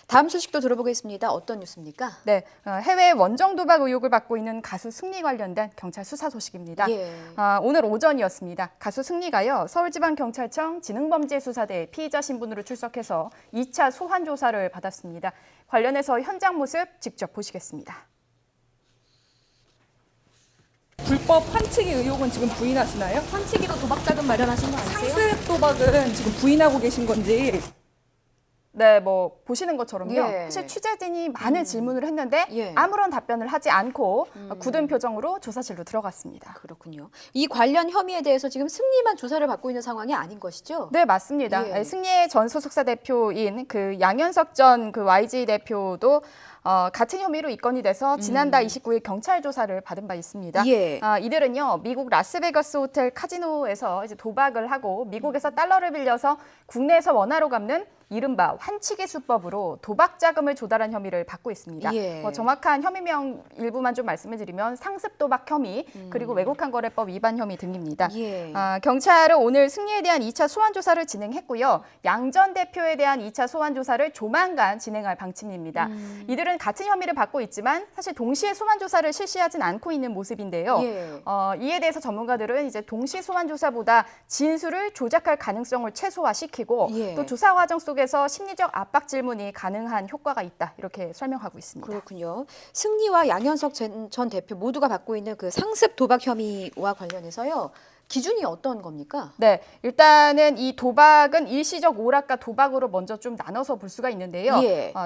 다음 소식도 들어보겠습니다. 어떤 뉴스입니까?
네, 해외 원정 도박 의혹을 받고 있는 가수 승리 관련된 경찰 수사 소식입니다.
예.
오늘 오전이었습니다. 가수 승리가요 서울지방경찰청 지능범죄수사대 피의자 신분으로 출석해서 2차 소환 조사를 받았습니다. 관련해서 현장 모습 직접 보시겠습니다.
불법 환치기 의혹은 지금 부인하시나요?
환치기로 도박자금 마련하신 거 아니세요?
상습 도박은 지금 부인하고 계신 건지.
네, 뭐 보시는 것처럼요.
예.
사실 취재진이 많은 질문을 했는데
예.
아무런 답변을 하지 않고 굳은 표정으로 조사실로 들어갔습니다.
그렇군요. 이 관련 혐의에 대해서 지금 승리만 조사를 받고 있는 상황이 아닌 것이죠?
네, 맞습니다.
예.
승리의 전 소속사 대표인 그 양현석 전 그 YG 대표도 같은 혐의로 입건이 돼서 지난달 29일 경찰 조사를 받은 바 있습니다.
예.
이들은요 미국 라스베가스 호텔 카지노에서 이제 도박을 하고 미국에서 달러를 빌려서 국내에서 원화로 갚는 이른바 환치기 수법으로 도박 자금을 조달한 혐의를 받고 있습니다. 정확한 혐의명 일부만 좀 말씀을 드리면 상습 도박 혐의, 그리고 외국환거래법 위반 혐의 등입니다. 경찰은 오늘 승리에 대한 2차 소환 조사를 진행했고요. 양 전 대표에 대한 2차 소환 조사를 조만간 진행할 방침입니다. 이들은 같은 혐의를 받고 있지만 사실 동시에 소환 조사를 실시하진 않고 있는 모습인데요. 이에 대해서 전문가들은 이제 동시 소환 조사보다 진술을 조작할 가능성을 최소화시키고 또 조사 과정 속에서 심리적 압박 질문이 가능한 효과가 있다, 이렇게 설명하고 있습니다.
그렇군요. 승리와 양현석 전 대표 모두가 받고 있는 그 상습 도박 혐의와 관련해서요. 기준이 어떤 겁니까?
네, 일단은 이 도박은 일시적 오락과 도박으로 먼저 좀 나눠서 볼 수가 있는데요.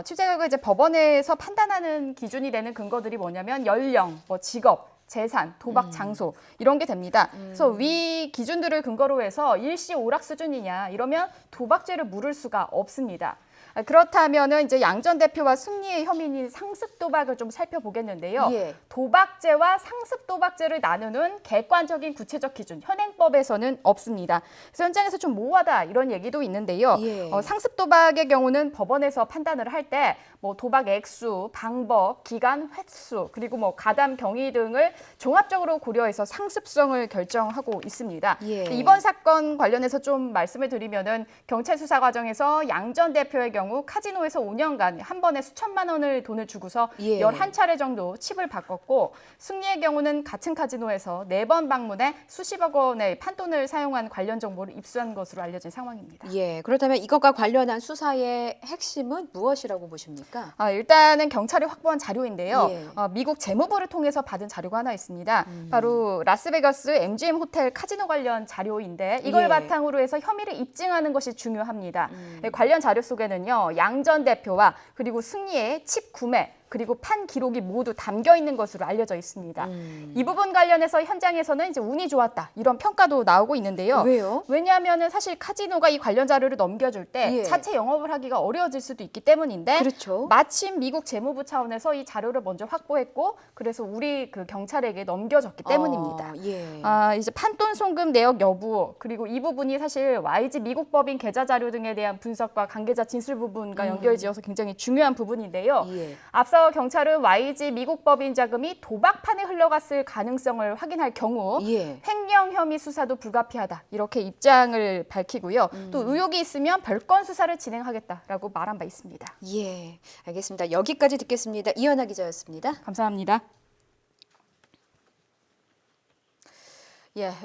취재 결과 이제 법원에서 판단하는 기준이 되는 근거들이 뭐냐면 연령, 직업, 재산, 도박 장소 이런 게 됩니다. 그래서 위 기준들을 근거로 해서 일시 오락 수준이냐 이러면 도박죄를 물을 수가 없습니다. 그렇다면은 이제 양 전 대표와 승리의 혐의인 상습 도박을 좀 살펴보겠는데요. 도박죄와 상습 도박죄를 나누는 객관적인 구체적 기준 현행법에서는 없습니다. 그래서 현장에서 좀 모호하다 이런 얘기도 있는데요. 상습 도박의 경우는 법원에서 판단을 할 때 도박 액수, 방법, 기간, 횟수, 그리고 가담 경위 등을 종합적으로 고려해서 상습성을 결정하고 있습니다. 이번 사건 관련해서 좀 말씀을 드리면은 경찰 수사 과정에서 양 전 대표의 경우 카지노에서 5년간 한 번에 수천만 원을 돈을 주고서 11차례 정도 칩을 바꿨고, 승리의 경우는 같은 카지노에서 4번 방문해 수십억 원의 판돈을 사용한 관련 정보를 입수한 것으로 알려진 상황입니다.
그렇다면 이것과 관련한 수사의 핵심은 무엇이라고 보십니까?
일단은 경찰이 확보한 자료인데요. 미국 재무부를 통해서 받은 자료가 하나 있습니다. 바로 라스베가스 MGM 호텔 카지노 관련 자료인데 이걸 바탕으로 해서 혐의를 입증하는 것이 중요합니다. 관련 자료 속에는요, 양 전 대표와 그리고 승리의 칩 구매, 그리고 판 기록이 모두 담겨 있는 것으로 알려져 있습니다. 이 부분 관련해서 현장에서는 이제 운이 좋았다 이런 평가도 나오고 있는데요.
왜요?
왜냐하면 사실 카지노가 이 관련 자료를 넘겨줄 때 자체 영업을 하기가 어려워질 수도 있기 때문인데 마침 미국 재무부 차원에서 이 자료를 먼저 확보했고 그래서 우리 그 경찰에게 넘겨졌기 때문입니다. 이제 판돈 송금 내역 여부, 그리고 이 부분이 사실 YG 미국 법인 계좌 자료 등에 대한 분석과 관계자 진술 부분과 연결지어서 굉장히 중요한 부분인데요. 앞서 경찰은 YG 미국 법인 자금이 도박판에 흘러갔을 가능성을 확인할 경우 횡령 혐의 수사도 불가피하다 이렇게 입장을 밝히고요. 또 의혹이 있으면 별건 수사를 진행하겠다라고 말한 바 있습니다.
알겠습니다. 여기까지 듣겠습니다. 이현아 기자였습니다.
감사합니다.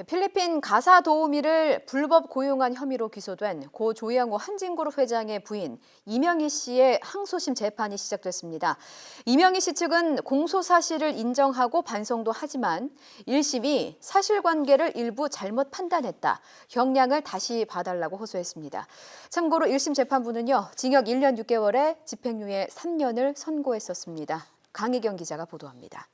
필리핀 가사 도우미를 불법 고용한 혐의로 기소된 고 조양호 한진그룹 회장의 부인 이명희 씨의 항소심 재판이 시작됐습니다. 이명희 씨 측은 공소 사실을 인정하고 반성도 하지만 1심이 사실관계를 일부 잘못 판단했다. 형량을 다시 봐달라고 호소했습니다. 참고로 1심 재판부는요, 징역 1년 6개월에 집행유예 3년을 선고했었습니다. 강희경 기자가 보도합니다.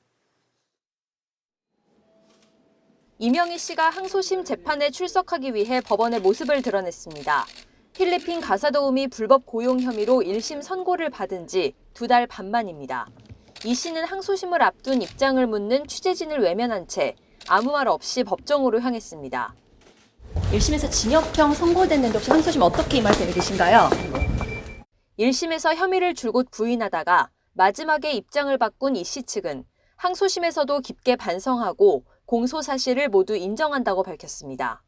이명희 씨가 항소심 재판에 출석하기 위해 법원의 모습을 드러냈습니다. 필리핀 가사도우미 불법 고용 혐의로 1심 선고를 받은 지 2달 반 만입니다. 이 씨는 항소심을 앞둔 입장을 묻는 취재진을 외면한 채 아무 말 없이 법정으로 향했습니다.
1심에서 징역형 선고됐는데 혹시 항소심 어떻게 임할 계획이신가요?
1심에서 혐의를 줄곧 부인하다가 마지막에 입장을 바꾼 이 씨 측은 항소심에서도 깊게 반성하고 공소 사실을 모두 인정한다고 밝혔습니다.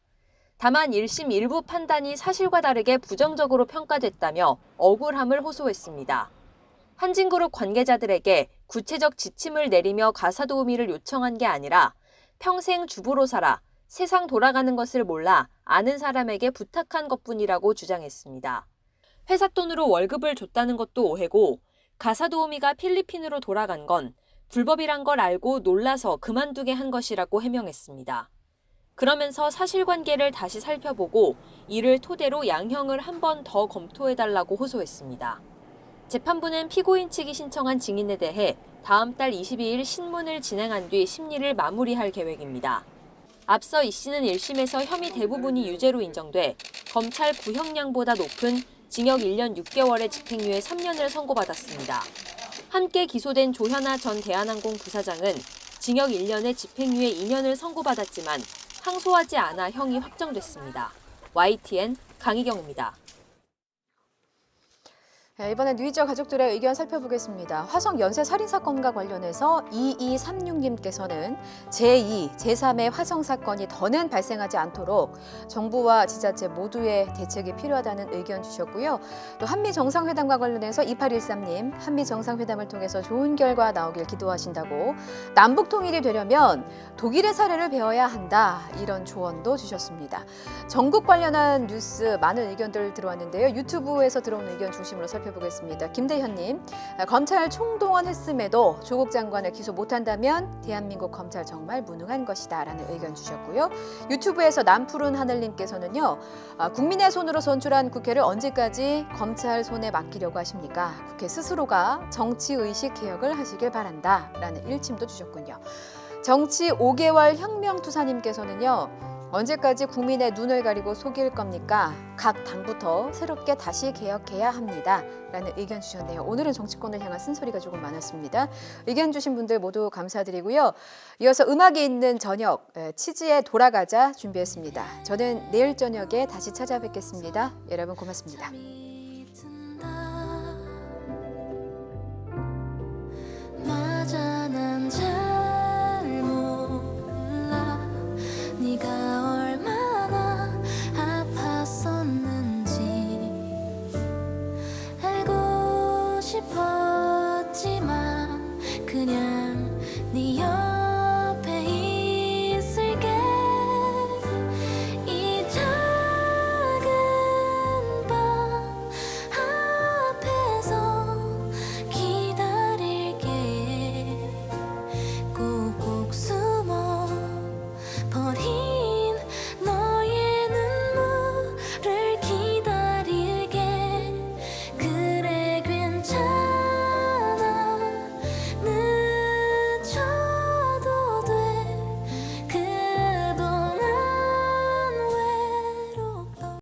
다만 1심 일부 판단이 사실과 다르게 부정적으로 평가됐다며 억울함을 호소했습니다. 한진그룹 관계자들에게 구체적 지침을 내리며 가사도우미를 요청한 게 아니라 평생 주부로 살아 세상 돌아가는 것을 몰라 아는 사람에게 부탁한 것뿐이라고 주장했습니다. 회사 돈으로 월급을 줬다는 것도 오해고 가사도우미가 필리핀으로 돌아간 건 불법이란 걸 알고 놀라서 그만두게 한 것이라고 해명했습니다. 그러면서 사실관계를 다시 살펴보고 이를 토대로 양형을 한 번 더 검토해달라고 호소했습니다. 재판부는 피고인 측이 신청한 증인에 대해 다음 달 22일 신문을 진행한 뒤 심리를 마무리할 계획입니다. 앞서 이 씨는 1심에서 혐의 대부분이 유죄로 인정돼 검찰 구형량보다 높은 징역 1년 6개월의 집행유예 3년을 선고받았습니다. 함께 기소된 조현아 전 대한항공 부사장은 징역 1년에 집행유예 2년을 선고받았지만 항소하지 않아 형이 확정됐습니다. YTN 강희경입니다.
이번엔 누이저 가족들의 의견 살펴보겠습니다. 화성 연쇄 살인 사건과 관련해서 2236님께서는 제2, 제3의 화성 사건이 더는 발생하지 않도록 정부와 지자체 모두의 대책이 필요하다는 의견 주셨고요. 또 한미 정상회담과 관련해서 2813님, 한미 정상회담을 통해서 좋은 결과 나오길 기도하신다고, 남북 통일이 되려면 독일의 사례를 배워야 한다, 이런 조언도 주셨습니다. 전국 관련한 뉴스 많은 의견들 들어왔는데요. 유튜브에서 들어온 의견 중심으로 살펴보겠습니다. 김대현님, 검찰 총동원했음에도 조국 장관을 기소 못한다면 대한민국 검찰 정말 무능한 것이다, 라는 의견 주셨고요. 유튜브에서 남푸른 하늘님께서는요, 국민의 손으로 선출한 국회를 언제까지 검찰 손에 맡기려고 하십니까? 국회 스스로가 정치의식 개혁을 하시길 바란다, 라는 일침도 주셨군요. 정치 5개월 혁명투사님께서는요, 언제까지 국민의 눈을 가리고 속일 겁니까? 각 당부터 새롭게 다시 개혁해야 합니다, 라는 의견 주셨네요. 오늘은 정치권을 향한 쓴소리가 조금 많았습니다. 의견 주신 분들 모두 감사드리고요. 이어서 음악이 있는 저녁, 치즈에 돌아가자 준비했습니다. 저는 내일 저녁에 다시 찾아뵙겠습니다. 여러분 고맙습니다.
맞아, 난 잘 몰라 네가 얼마나 아팠었는지 알고 싶었지만